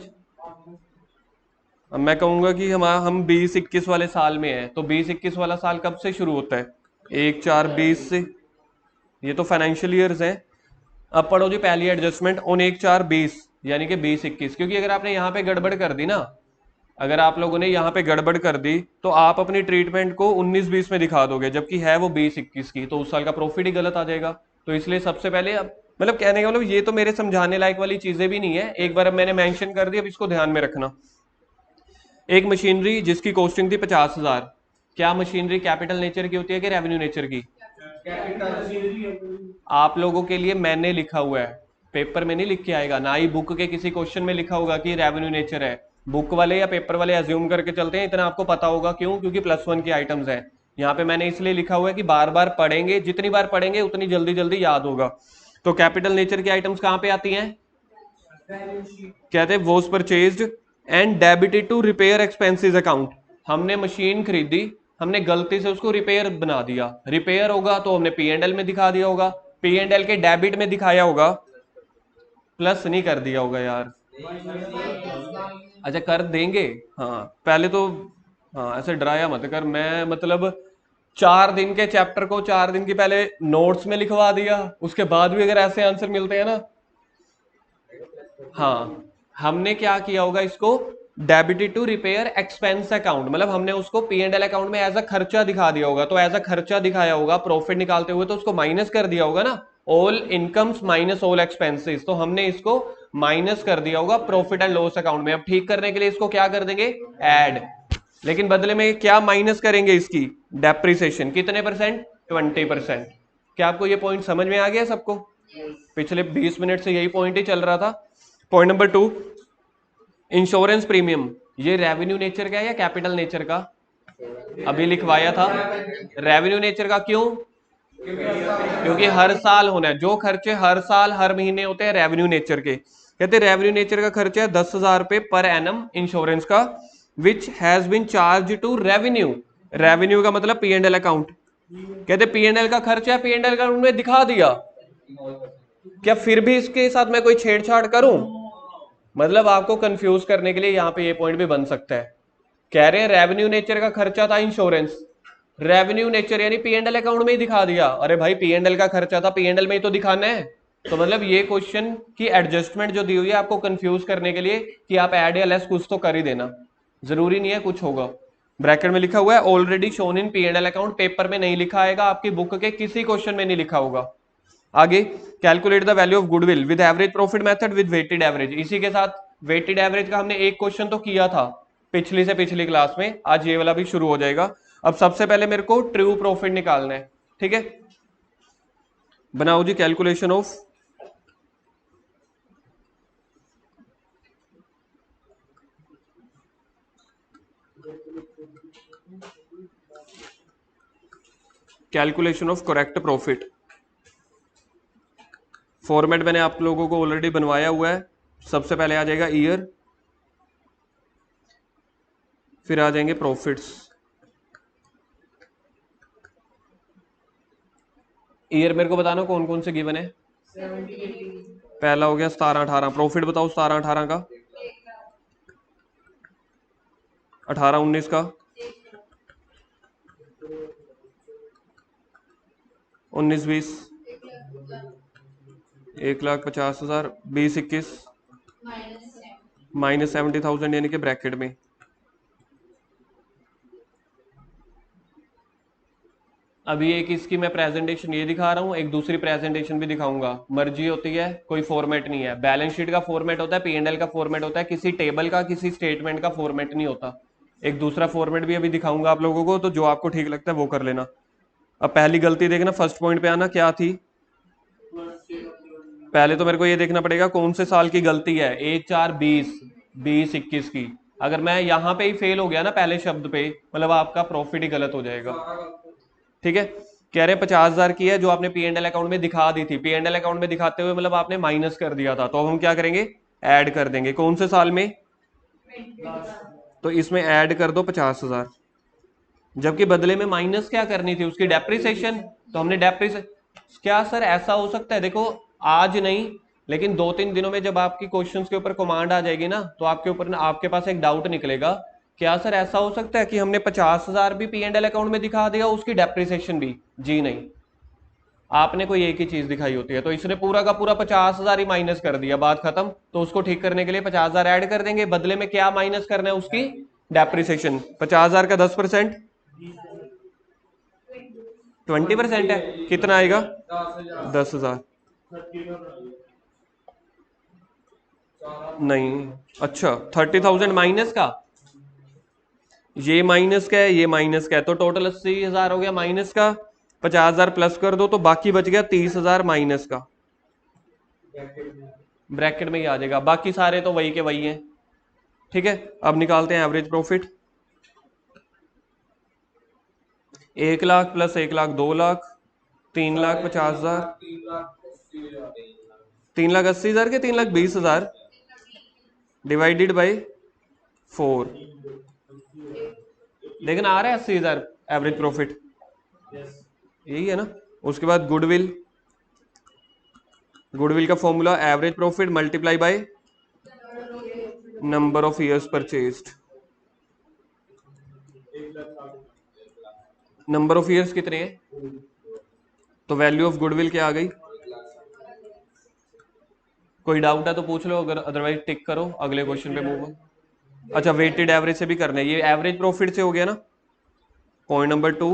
Speaker 1: अब मैं कहूंगा कि हम 20-21 वाले साल में हैं, तो 20-21 वाला साल कब से शुरू होता है? 1/4/20 से। ये तो फाइनेंशियल ईयर्स है। अब पढ़ो जी पहली एडजस्टमेंट ऑन 1/4/20 यानी कि 20-21। क्योंकि अगर आपने यहाँ पे गड़बड़ कर दी ना, अगर आप लोगों ने यहाँ पे गड़बड़ कर दी तो आप अपनी ट्रीटमेंट को 19-20 में दिखा दोगे, जबकि है वो 20-21 की, तो उस साल का प्रॉफिट ही गलत आ जाएगा। तो इसलिए सबसे पहले, अब मतलब कहने का मतलब ये तो मेरे समझाने लायक वाली चीजें भी नहीं है, एक बार अब मैंने मेंशन कर दी, अब इसको ध्यान में रखना। एक मशीनरी जिसकी कॉस्टिंग थी 50,000, क्या मशीनरी कैपिटल नेचर की होती है कि रेवेन्यू नेचर की? आप लोगों के लिए मैंने लिखा हुआ है, पेपर में नहीं लिख के आएगा, ना ही बुक के किसी क्वेश्चन में लिखा होगा कि रेवेन्यू नेचर है। बुक वाले या पेपर वाले अज्यूम करके चलते हैं, इतना आपको पता होगा। क्यों? क्योंकि +1 की आइटम्स है। यहाँ पे मैंने इसलिए लिखा हुआ है कि बार बार पढ़ेंगे, जितनी बार पढ़ेंगे उतनी जल्दी जल्दी याद होगा। तो कैपिटल नेचर की आइटम्स कहाँ पे आती हैं? कहते हैं was purchased and debited to repair expenses account. हमने मशीन खरीदी, हमने गलती से उसको रिपेयर बना दिया, रिपेयर होगा तो हमने P&L में दिखा दिया होगा, P&L के डेबिट में दिखाया होगा, प्लस नहीं कर दिया होगा यार। अच्छा कर देंगे, हाँ पहले तो, हाँ ऐसे डराया मत कर। मैं मतलब 4 दिन के चैप्टर को 4 दिन की पहले नोट्स में लिखवा दिया, उसके बाद भी अगर ऐसे आंसर मिलते हैं ना। हाँ हमने क्या किया होगा, इसको debited to repair expense account, मतलब हमने उसको P&L अकाउंट में एज अ खर्चा दिखा दिया होगा, तो एज अ खर्चा दिखाया होगा, प्रॉफिट निकालते हुए तो उसको माइनस कर दिया होगा ना, all incomes minus all expenses, तो हमने इसको माइनस कर दिया होगा प्रॉफिट एंड लॉस अकाउंट में। अब ठीक करने के लिए इसको क्या कर देंगे? ऐड। लेकिन बदले में क्या माइनस करेंगे? इसकी डेप्रिसिएशन। कितने %? 20%। क्या आपको ये पॉइंट समझ में आ गया सबको? पिछले 20 मिनट से यही पॉइंट ही चल रहा था। पॉइंट नंबर 2, इंश्योरेंस प्रीमियम ये रेवेन्यू नेचर का है या कैपिटल नेचर का? अभी लिखवाया था रेवेन्यू नेचर का। क्यों? क्योंकि हर साल होना है, जो खर्चे हर साल हर महीने होते हैं रेवेन्यू नेचर के। कहते रेवेन्यू नेचर का खर्चा है 10,000 रुपए पर एनम इंश्योरेंस का, which has been charge to revenue. Revenue का मतलब पी एंड एल अकाउंट। कहते पी एंड एल का खर्चा है, पी एंड एल अकाउंट में दिखा दिया, क्या फिर भी इसके साथ मैं कोई छेड़छाड़ करूं? मतलब आपको कंफ्यूज करने के लिए यहां पे ये पॉइंट भी बन सकता है। कह रहे हैं रेवेन्यू नेचर का खर्चा था इंश्योरेंस, रेवेन्यू नेचर यानी पी एंड एल अकाउंट में ही दिखा दिया। अरे भाई पी एंड एल का खर्चा था, पी एंड एल में ही तो दिखाना है। तो मतलब ये क्वेश्चन की एडजस्टमेंट जो दी हुई है आपको कंफ्यूज करने के लिए कि आप ऐड या लेस कुछ तो कर ही देना, जरूरी नहीं है कुछ होगा। ब्रैकेट में लिखा हुआ है already shown in P and L account, paper में नहीं लिखा आएगा, आपकी बुक के किसी क्वेश्चन में नहीं लिखा होगा। आगे calculate the value of goodwill with average profit method with weighted average. इसी के साथ वेटेड एवरेज का हमने एक क्वेश्चन तो किया था पिछली से पिछली क्लास में, आज ये वाला भी शुरू हो जाएगा। अब सबसे पहले मेरे को ट्रू प्रॉफिट निकालना है, ठीक है। बनाओ जी calculation of correct profit. Format मैंने आप लोगों को ऑलरेडी बनवाया हुआ है। सबसे पहले आ जाएगा ईयर, फिर आ जाएंगे प्रॉफिट्स। ईयर मेरे को बताना कौन कौन से गिवन है। पहला हो गया 17-18, प्रॉफिट बताओ 17-18 का, 18-19 का, 19-20, 1,50,000, 20-21 -70,000 यानी कि ब्रैकेट में। अभी एक इसकी मैं प्रेजेंटेशन ये दिखा रहा हूँ, एक दूसरी प्रेजेंटेशन भी दिखाऊंगा, मर्जी होती है, कोई फॉर्मेट नहीं है। बैलेंस शीट का फॉर्मेट होता है, पी&एल का फॉर्मेट होता है, किसी टेबल का किसी स्टेटमेंट का फॉर्मेट नहीं होता। एक दूसरा फॉर्मेट भी अभी दिखाऊंगा आप लोगों को, तो जो आपको ठीक लगता है वो कर लेना। अब पहली गलती देखना, फर्स्ट पॉइंट पे आना, क्या थी? पहले तो मेरे को ये देखना पड़ेगा कौन से साल की गलती है, 1/4/20, 20-21 की। अगर मैं यहाँ पे ही फेल हो गया ना पहले शब्द पे, मतलब आपका प्रॉफिट ही गलत हो जाएगा, ठीक है। कह रहे 50,000 की है जो आपने पी एंड एल अकाउंट में दिखा दी थी, पी एंड एल अकाउंट में दिखाते हुए मतलब आपने माइनस कर दिया था, तो अब हम क्या करेंगे, ऐड कर देंगे। कौन से साल में? तो इसमें ऐड कर दो 50,000, जबकि बदले में माइनस क्या करनी थी, उसकी डेप्रिसिएशन। तो हमने क्या सर ऐसा हो सकता है? देखो आज नहीं, लेकिन 2-3 दिनों में जब आपकी क्वेश्चंस के ऊपर कमांड आ जाएगी ना, तो आपके ऊपर ना आपके पास एक डाउट निकलेगा, क्या सर ऐसा हो सकता है कि हमने 50,000 भी पी एंड एल अकाउंट में दिखा दिया, उसकी डेप्रिसिएशन भी? जी नहीं, आपने कोई एक ही चीज दिखाई होती है। तो इसने पूरा का पूरा 50,000 ही माइनस कर दिया, बात खत्म। तो उसको ठीक करने के लिए 50,000 ऐड कर देंगे, बदले में क्या माइनस करना है, उसकी डेप्रिसिएशन। 50,000 का 10%, 20% है, कितना आएगा? 10,000। नहीं, अच्छा 30,000 माइनस का, ये माइनस का है, ये माइनस का है, तो टोटल 80,000 हो गया माइनस का। 50,000 प्लस कर दो तो बाकी बच गया 30,000 माइनस का, ब्रैकेट में ही आ जाएगा, बाकी सारे तो वही के वही हैं, ठीक है। अब निकालते हैं average profit. 1 lakh plus 1 lakh 2 lakh, 3,50,000, 3,80,000 के 3,20,000 डिवाइडेड बाई 4, देखना आ रहा है 80,000 एवरेज प्रॉफिट, यही है ना। उसके बाद गुडविल, गुडविल का formula average profit multiply by number of years purchased. Number of years कितने हैं, तो वैल्यू ऑफ गुडविल क्या आ गई? कोई डाउट है तो पूछ लो, अगर अदरवाइज टिक करो, अगले क्वेश्चन पे मूव। अच्छा वेटेड एवरेज से भी करना है, ये एवरेज प्रॉफिट से हो गया ना। पॉइंट नंबर 2,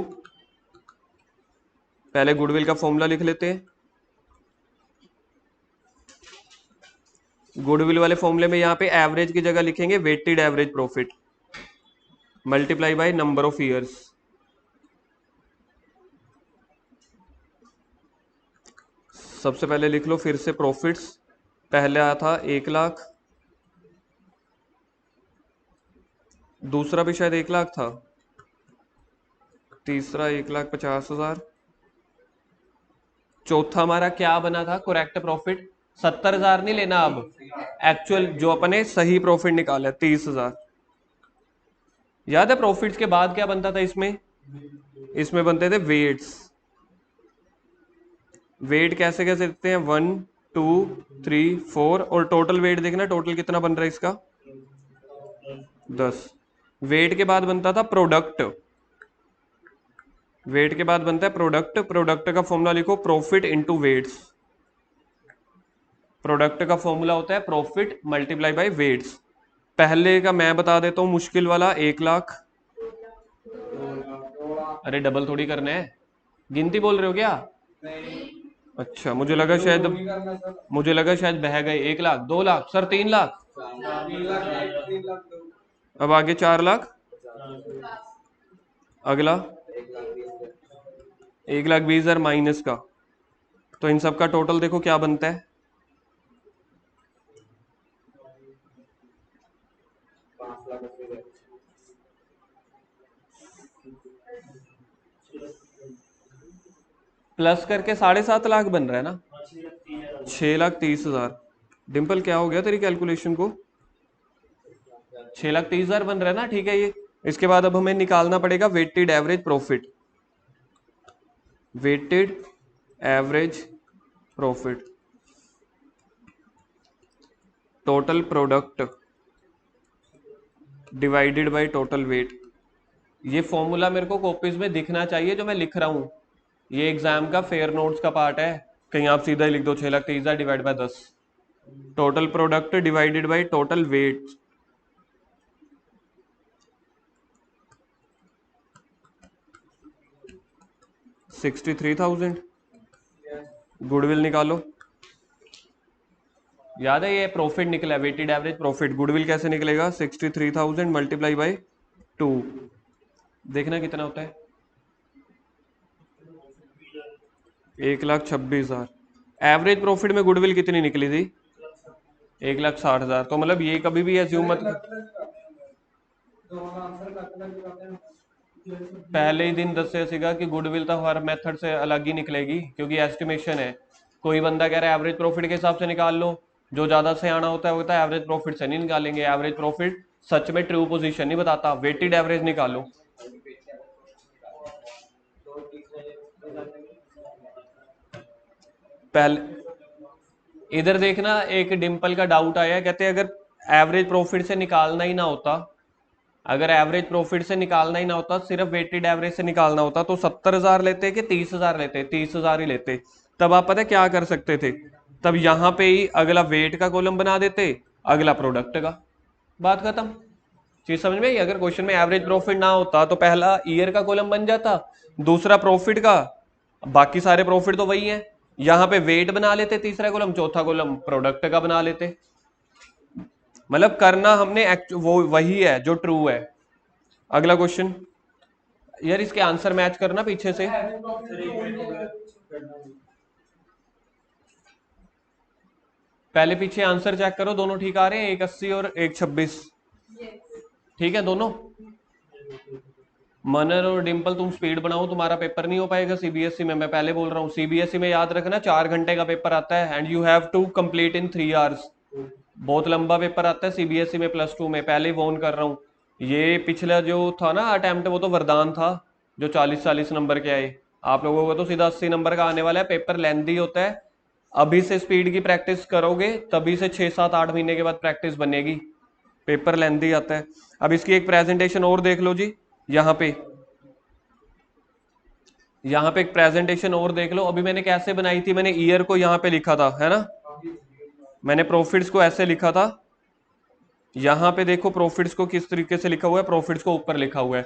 Speaker 1: पहले गुडविल का फॉर्मूला लिख लेते हैं। गुडविल वाले फॉर्मूले में यहाँ पे एवरेज की जगह लिखेंगे weighted average profit multiply by number of years. सबसे पहले लिख लो फिर से प्रॉफिट्स, पहले आया था 1 लाख, दूसरा भी शायद 1 लाख था, तीसरा 1,50,000, चौथा हमारा क्या बना था करेक्ट प्रॉफिट? 70,000 नहीं लेना अब, एक्चुअल जो अपने सही प्रॉफिट निकाला है 30,000। याद है प्रॉफिट्स के बाद क्या बनता था इसमें? इसमें बनते थे वेट्स। वेट कैसे कैसे देते हैं? 1 2 3 4, और टोटल वेट देखना, टोटल कितना बन रहा है इसका? 10। वेट के बाद बनता था प्रोडक्ट, वेट के बाद बनता है प्रोडक्ट। प्रोडक्ट का फॉर्मूला लिखो, प्रॉफिट इनटू वेट्स। प्रोडक्ट का फॉर्मूला होता है प्रॉफिट मल्टीप्लाई बाय वेट्स। पहले का मैं बता देता हूं, मुश्किल वाला 1 लाख। अरे डबल थोड़ी करना है, गिनती बोल रहे हो क्या? अच्छा, मुझे लगा शायद बह गए। 1 लाख, 2 लाख सर, 3 लाख, अब आगे 4 लाख, अगला 1,20,000 माइनस का, तो इन सब का टोटल देखो क्या बनता है। प्लस करके 7.5 लाख बन रहा है ना, 6,30,000। डिम्पल क्या हो गया तेरी कैलकुलेशन को? 6,30,000 बन रहा है ना, ठीक है ये। इसके बाद अब हमें निकालना पड़ेगा weighted average profit. Weighted average profit, total product divided by total weight. ये फॉर्मूला मेरे को कॉपीज में दिखना चाहिए जो मैं लिख रहा हूं। ये एग्जाम का फेयर नोट्स का पार्ट है, कहीं आप सीधा ही लिख दो 6,30,000 divide by 10, total product divided by total wait. $63,000। Goodwill निकालो। याद है ये प्रॉफिट निकला, वेटेड एवरेज प्रॉफिट। गुडविल कैसे निकलेगा? 63,000 मल्टीप्लाई बाई 2, देखना कितना होता है? 1,26,000। एवरेज प्रॉफिट में गुडविल कितनी निकली थी? 1,60,000। तो मतलब ये कभी भी एज्यूम मत, पहले ही दिन 10 से सीखा कि गुडविल तो हर मेथड से अलग ही निकलेगी, क्योंकि एस्टिमेशन है। कोई बंदा कह रहा है एवरेज प्रॉफिट के हिसाब से निकाल लो, जो ज्यादा से आना होता है वो है एवरेज प्रॉफिट से नहीं निकालेंगे। एवरेज प्रॉफिट सच में ट्रू पोजीशन नहीं बताता, वेटेड एवरेज निकालो। पहले इधर देखना, एक डिंपल का डाउट आया, कहते अगर एवरेज प्रॉफिट से निकालना ही ना होता, अगर एवरेज प्रॉफिट से निकालना ही ना होता, सिर्फ वेटेड एवरेज से निकालना होता, तो 70,000 लेते कि 30,000 लेते? 30,000 ही लेते। तब आप पता है क्या कर सकते थे? तब यहां पे ही अगला वेट का कॉलम बना देते, अगला प्रोडक्ट का, बात खत्म। चीज समझ में आई? अगर क्वेश्चन में एवरेज प्रॉफिट ना होता तो पहला ईयर का कॉलम बन जाता, दूसरा प्रॉफिट का, बाकी सारे प्रॉफिट तो वही है। यहां पे वेट बना लेते तीसरा कॉलम, चौथा कॉलम प्रोडक्ट का बना लेते। मतलब करना हमने वो वही है जो ट्रू है। अगला क्वेश्चन, यार इसके आंसर मैच करना पीछे से। पहले पीछे आंसर चेक करो, दोनों ठीक आ रहे हैं? 1,80 और 1,26 ठीक है दोनों। मनर और डिंपल तुम स्पीड बनाओ, तुम्हारा पेपर नहीं हो पाएगा सीबीएसई में, मैं पहले बोल रहा हूँ। सीबीएसई में याद रखना 4 घंटे का पेपर आता है, and you have to complete in 3 hours. बहुत लंबा पेपर आता है सीबीएसई में +2 में, पहले ही वॉर्न कर रहा हूँ। ये पिछला जो था ना अटेम्प्ट, वो तो वरदान था, जो 40-40 नंबर के आए। आप लोगों को तो सीधा 80 नंबर का आने वाला है। पेपर लेंथी होता है, अभी से स्पीड की प्रैक्टिस करोगे तभी से 6-7-8 महीने के बाद प्रैक्टिस बनेगी। पेपर लेंथी आता है। अब इसकी एक प्रेजेंटेशन और देख लो जी, यहाँ पे एक प्रेजेंटेशन और देख लो। अभी मैंने कैसे बनाई थी? मैंने ईयर को यहाँ पे लिखा था, है ना? मैंने प्रॉफिट्स को ऐसे लिखा था। यहां पे देखो प्रॉफिट्स को किस तरीके से लिखा हुआ है, प्रॉफिट्स को ऊपर लिखा हुआ है,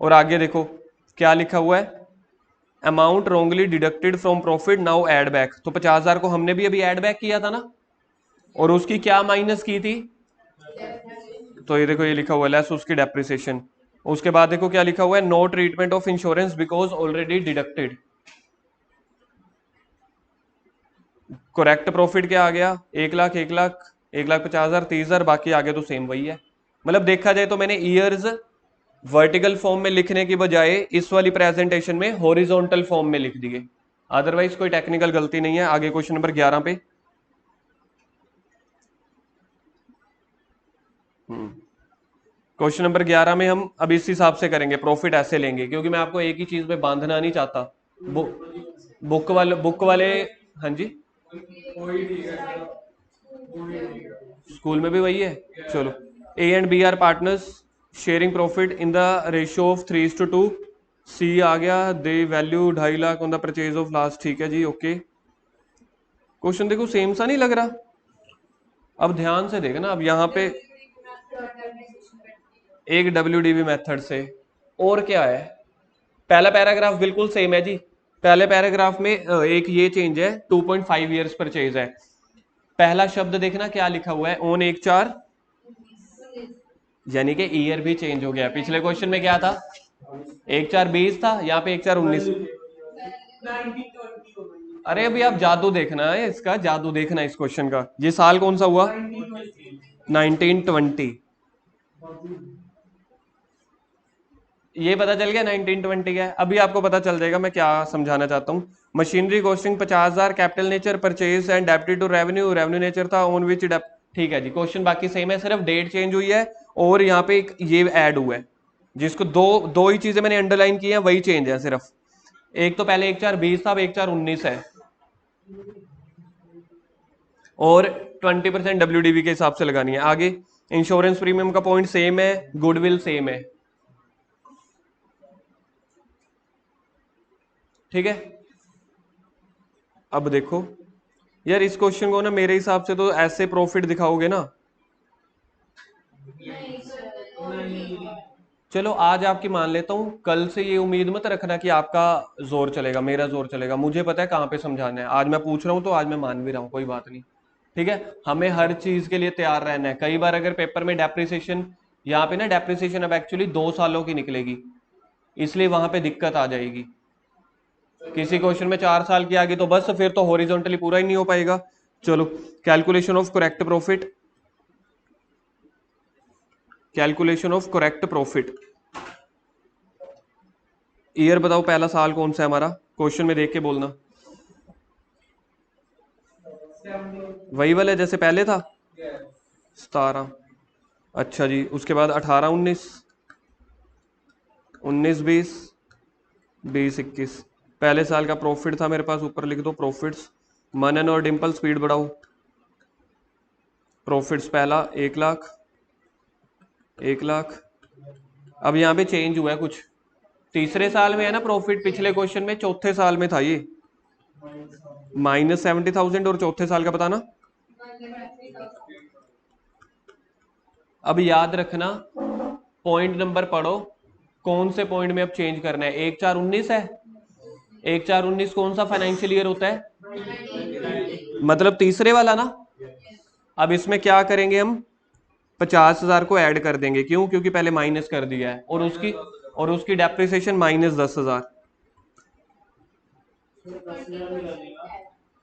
Speaker 1: और आगे देखो क्या लिखा हुआ है, amount wrongly deducted from profit now add back. तो 50,000 को हमने भी अभी एड बैक किया था ना, और उसकी क्या माइनस की थी? तो ये देखो ये लिखा हुआ है लेस उसकी डेप्रिसिएशन। उसके बाद देखो क्या लिखा हुआ है, no treatment of insurance because already deducted. Correct profit क्या आ गया? 1 लाख, 1 लाख, 1,50,000, 30,000, बाकी आगे तो सेम वही है। मतलब देखा जाए तो मैंने ईयर्स वर्टिकल फॉर्म में लिखने की बजाय इस वाली प्रेजेंटेशन में हॉरिजॉन्टल फॉर्म में लिख दिए, अदरवाइज कोई टेक्निकल गलती नहीं है। आगे क्वेश्चन नंबर 11 पे। क्वेश्चन नंबर 11 में हम अब इस हिसाब से करेंगे, प्रॉफिट ऐसे लेंगे, क्योंकि मैं आपको एक ही चीज में बांधना नहीं चाहता। बुक वाले हाँ जी, स्कूल में भी वही है। चलो, A and B are partners sharing profit in the ratio of 3:2। C आ गया, they value 2.5 lakh on the purchase of last. ठीक है जी, ओके। क्वेश्चन देखो सेम सा नहीं लग रहा? अब ध्यान से देखना, अब यहाँ पे एक WDV मेथड से, और क्या है, पहला पैराग्राफ बिल्कुल सेम है जी। पहले पैराग्राफ में एक ये चेंज है, 2.5 ईयर्स परचेज है। पहला शब्द देखना क्या लिखा हुआ है, ऑन 1/4, यानी कि ईयर भी चेंज हो गया। पिछले क्वेश्चन में क्या था, 1/4/20 था, यहाँ पे 1/4/19। अरे अभी आप जादू देखना है इसका, जादू देखना है इस क्वेश्चन का। ये साल कौन सा हुआ, 1920। ये पता चल गया 1920 क्या है। अभी आपको पता चल जाएगा मैं क्या समझाना चाहता हूँ। Machinery costing 50,000, capital nature purchase and debited to revenue, revenue nature था ऑन विच डेप्ट। ठीक है जी, क्वेश्चन बाकी सेम है, सिर्फ डेट चेंज हुई है और यहाँ पे एक ये ऐड हुआ है, जिसको दो ही चीजें मैंने अंडरलाइन की है, वही चेंज है सिर्फ। एक तो पहले 1/4/20 था, अब 1/4/19 है, और 20% WDV के हिसाब से लगानी है। आगे इंश्योरेंस प्रीमियम का पॉइंट सेम है, गुडविल सेम है। ठीक है, अब देखो यार, इस क्वेश्चन को ना मेरे हिसाब से तो ऐसे प्रॉफिट दिखाओगे ना। चलो आज आपकी मान लेता हूं, कल से ये उम्मीद मत रखना कि आपका जोर चलेगा, मेरा जोर चलेगा। मुझे पता है कहाँ पे समझाना है। आज मैं पूछ रहा हूं तो आज मैं मान भी रहा हूं, कोई बात नहीं। ठीक है, हमें हर चीज के लिए तैयार रहना है। कई बार अगर पेपर में डेप्रिसिएशन, यहाँ पे ना डेप्रिसिएशन अब एक्चुअली 2 सालों की निकलेगी, इसलिए वहां पे दिक्कत आ जाएगी। किसी क्वेश्चन में 4 साल की आ गई तो बस फिर तो हॉरिजॉन्टली पूरा ही नहीं हो पाएगा। चलो, calculation of correct profit, calculation of correct profit. Year बताओ, पहला साल कौन सा है हमारा, क्वेश्चन में देख के बोलना। वही वाला जैसे पहले था, 17। अच्छा जी, उसके बाद 18-19, 19-20, 20-21। पहले साल का प्रॉफिट था मेरे पास, ऊपर लिख दो प्रॉफिट्स। मनन और डिंपल स्पीड बढ़ाओ। प्रॉफिट्स पहला 1 लाख, 1 लाख। अब यहाँ पे चेंज हुआ है कुछ, तीसरे साल में है ना प्रॉफिट, पिछले क्वेश्चन में चौथे साल में था ये, -70,000, और चौथे साल का बताना। अब याद रखना, पॉइंट नंबर पढ़ो, कौन से पॉइंट में अब चेंज करना है। 1/4/19 है, 1/4/19 कौन सा फाइनेंशियल ईयर होता है, मतलब तीसरे वाला ना। अब इसमें क्या करेंगे हम, 50,000 को ऐड कर देंगे, क्यों, क्योंकि पहले माइनस कर दिया है, और उसकी डेप्रिसिएशन -10,000।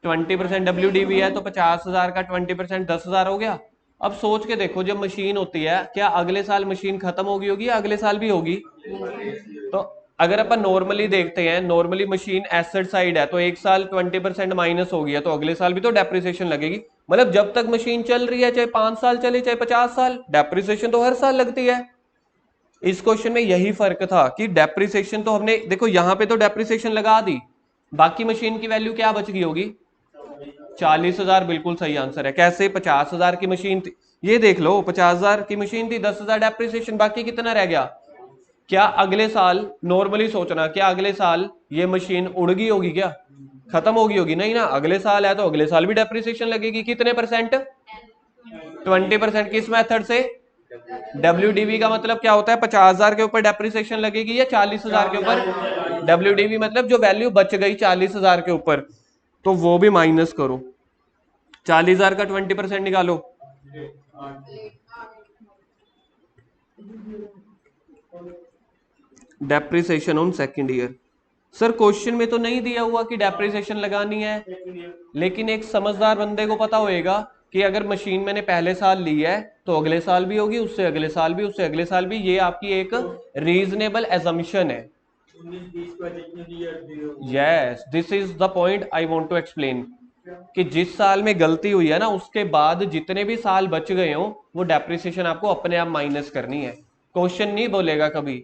Speaker 1: 20% WDV है तो 50,000 का 20% 10,000 हो गया। अब सोच के देखो, जब मशीन होती है, क्या अगले साल मशीन खत्म होगी या अगले साल भी होगी? तो अगर अपन नॉर्मली देखते हैं, नॉर्मली मशीन एसेट साइड है, तो एक साल 20% माइनस हो गया तो अगले साल भी तो डेप्रिसिएशन लगेगी। मतलब जब तक मशीन चल रही है, चाहे 5 साल चले चाहे 50 साल, डेप्रिसिएशन तो हर साल लगती है। इस क्वेश्चन में यही फर्क था कि डेप्रिसिएशन तो हमने, देखो यहाँ पे तो डेप्रिसिएशन लगा दी, बाकी मशीन की वैल्यू क्या बच गई होगी, 40,000। बिल्कुल सही आंसर है। कैसे, 50,000 की मशीन थी, ये देख लो, 50,000 की मशीन थी, 10,000 डेप्रिसिएशन, बाकी कितना रह गया। क्या अगले साल, नॉर्मली सोचना, क्या अगले साल ये मशीन उड़ गई होगी, क्या खत्म होगी होगी, नहीं ना। अगले साल है तो अगले साल भी डेप्रिसिएशन लगेगी। कितने परसेंट, 20%। किस मेथड से, WDV का मतलब क्या होता है, 50,000 के ऊपर डेप्रिसिएशन लगेगी या 40,000 के ऊपर। WDV मतलब जो वैल्यू बच गई 40,000 के ऊपर, तो वो भी माइनस करो। 40,000 का 20% निकालो, depreciation on second year. Sir question में तो नहीं दिया हुआ कि डेप्रिसिएशन लगानी है, लेकिन एक समझदार बंदे को पता होएगा कि अगर मशीन मैंने पहले साल ली है तो अगले साल भी होगी, उससे अगले साल भी, उससे अगले साल भी। ये आपकी एक रीजनेबल एजम्पशन है। Yes, this is the point I want to explain, कि जिस साल में गलती हुई है ना उसके बाद जितने भी साल बच गए हो वो डेप्रिसिएशन आपको अपने आप माइनस करनी है। क्वेश्चन नहीं बोलेगा कभी,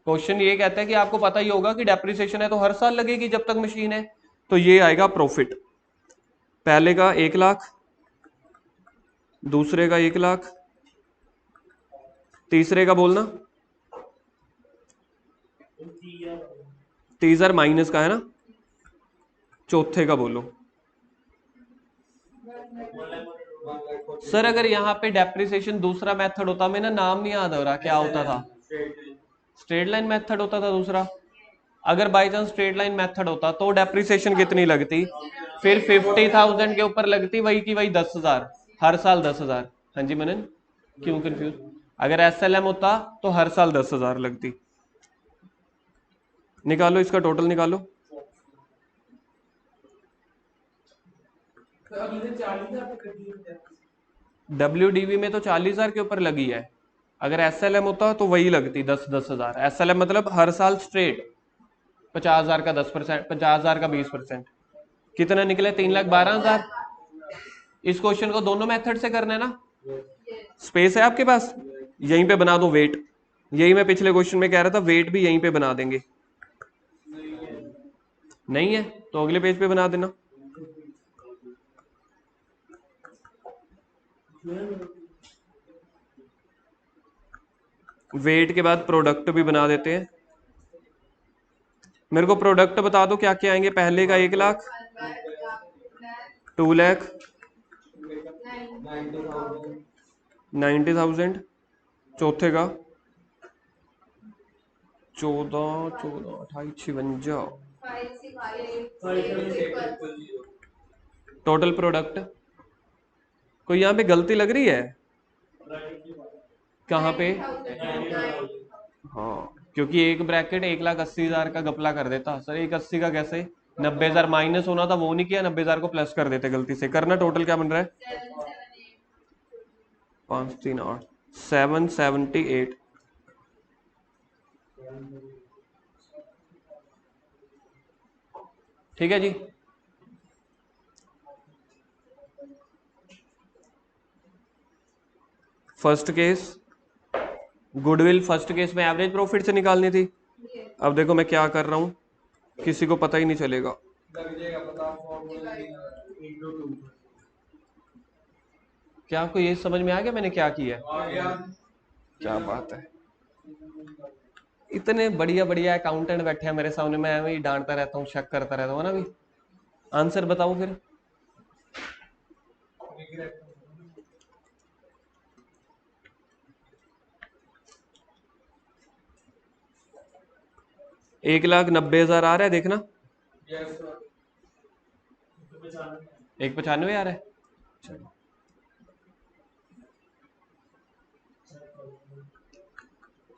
Speaker 1: क्वेश्चन ये कहता है कि आपको पता ही होगा कि डेप्रिसिएशन है तो हर साल लगेगी जब तक मशीन है। तो ये आएगा प्रॉफिट, पहले का 1,00,000, दूसरे का 1,00,000, तीसरे का बोलना 30,000 माइनस का है ना, चौथे का बोलो। सर अगर यहाँ पे डेप्रिसिएशन दूसरा मेथड होता, मेरा नाम नहीं याद हो रहा क्या होता था, स्ट्रेट लाइन मेथड होता था दूसरा। अगर by chance straight line method होता तो डेप्रिसिएशन कितनी लगती, फिर 50,000 के ऊपर लगती, वही की वही 10,000, हर साल 10,000। हाँ जी मनन, क्यों कंफ्यूज? अगर एसएलएम होता तो हर साल 10,000 लगती। निकालो इसका टोटल निकालो। WDV में तो 40,000 के ऊपर लगी है, अगर SLM होता तो वही लगती 10,000। SLM मतलब हर साल स्ट्रेट 50,000 का 10%, 50,000 का 20%, कितना निकले 3,12,000। इस क्वेश्चन को दोनों मेथड से करना है ना, स्पेस है आपके पास, यहीं पे बना दो वेट। यही मैं पिछले क्वेश्चन में कह रहा था, वेट भी यहीं पे बना देंगे। नहीं है तो अगले पेज पे बना देना। वेट के बाद प्रोडक्ट भी बना देते हैं। मेरे को प्रोडक्ट बता दो क्या क्या आएंगे। पहले का 1,00,000, 2,00,000, 90,000, चौथे का 14, 14, 28, 56, टोटल प्रोडक्ट। कोई यहाँ पे गलती लग रही है? कहाँ पे? हाँ, क्योंकि एक ब्रैकेट 1,80,000 का गपला कर देता सर। 1,80 का कैसे? 90,000 माइनस होना था, वो नहीं किया, 90,000 को प्लस कर देते गलती से। करना टोटल क्या बन रहा है? 5, 3, 8, 778। ठीक है जी। First case goodwill, first case में एवरेज प्रॉफिट से निकालनी थी। अब देखो मैं क्या कर रहा हूं, किसी को पता ही नहीं चलेगा। क्या आपको ये समझ में आ गया मैंने क्या किया? क्या बात है, इतने बढ़िया बढ़िया अकाउंटेंट बैठे हैं मेरे सामने, मैं वही डांटता रहता हूँ, शक करता रहता हूँ ना। भी आंसर बताओ फिर। एक 1,90,000 आ रहा है देखना। 1,95 आ रहा है। चलो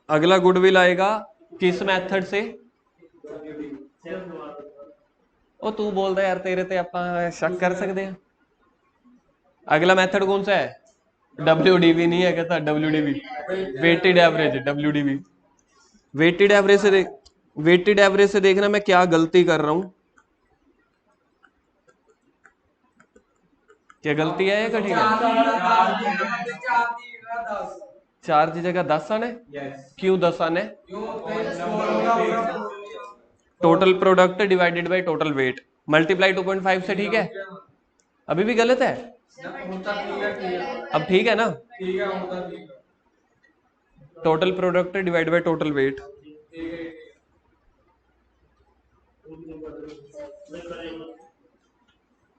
Speaker 1: अगला गुडविल आएगा किस मेथड से? ओ तू बोल रहा यार, तेरे ते आप शक कर सकते हैं। अगला मेथड कौन सा है? WDV नहीं है, कहता WDV, weighted average. WDV weighted average से देख, वेटेड एवरेज से देखना मैं क्या गलती कर रहा हूं। क्या गलती है या ठीक है? 4 की जगह 10 आने। क्यों 10 आने? Total product divided by total weight multiply 2.5 से। ठीक है, अभी भी गलत है? अब ठीक है ना? Total product divide by total wait.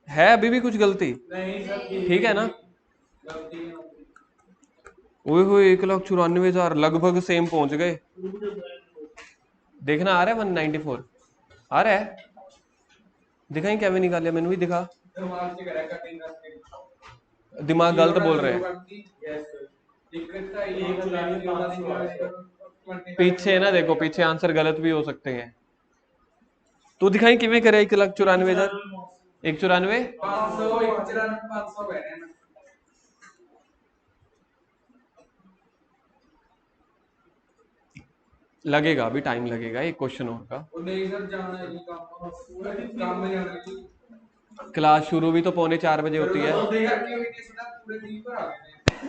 Speaker 1: है अभी भी कुछ गलती? ठीक है ना? ओए होए 1,94,000, लगभग सेम पहुंच गए। देखना आ रहा है 194 आ रहा है? दिखाई क्या भी निकाल लिया, मैंने भी दिखा। दिमाग गलत बोल रहे हैं। पीछे ना देखो, पीछे आंसर गलत भी हो सकते हैं। तू दिखाई किमें करे 1,94,000? 194 लगेगा, अभी टाइम लगेगा, एक क्वेश्चन और का।
Speaker 2: नहीं सर जाना है, काम में जाना है।
Speaker 1: क्लास शुरू भी तो 3:45 बजे होती है।
Speaker 2: पूरे दिन पर आ गए थे।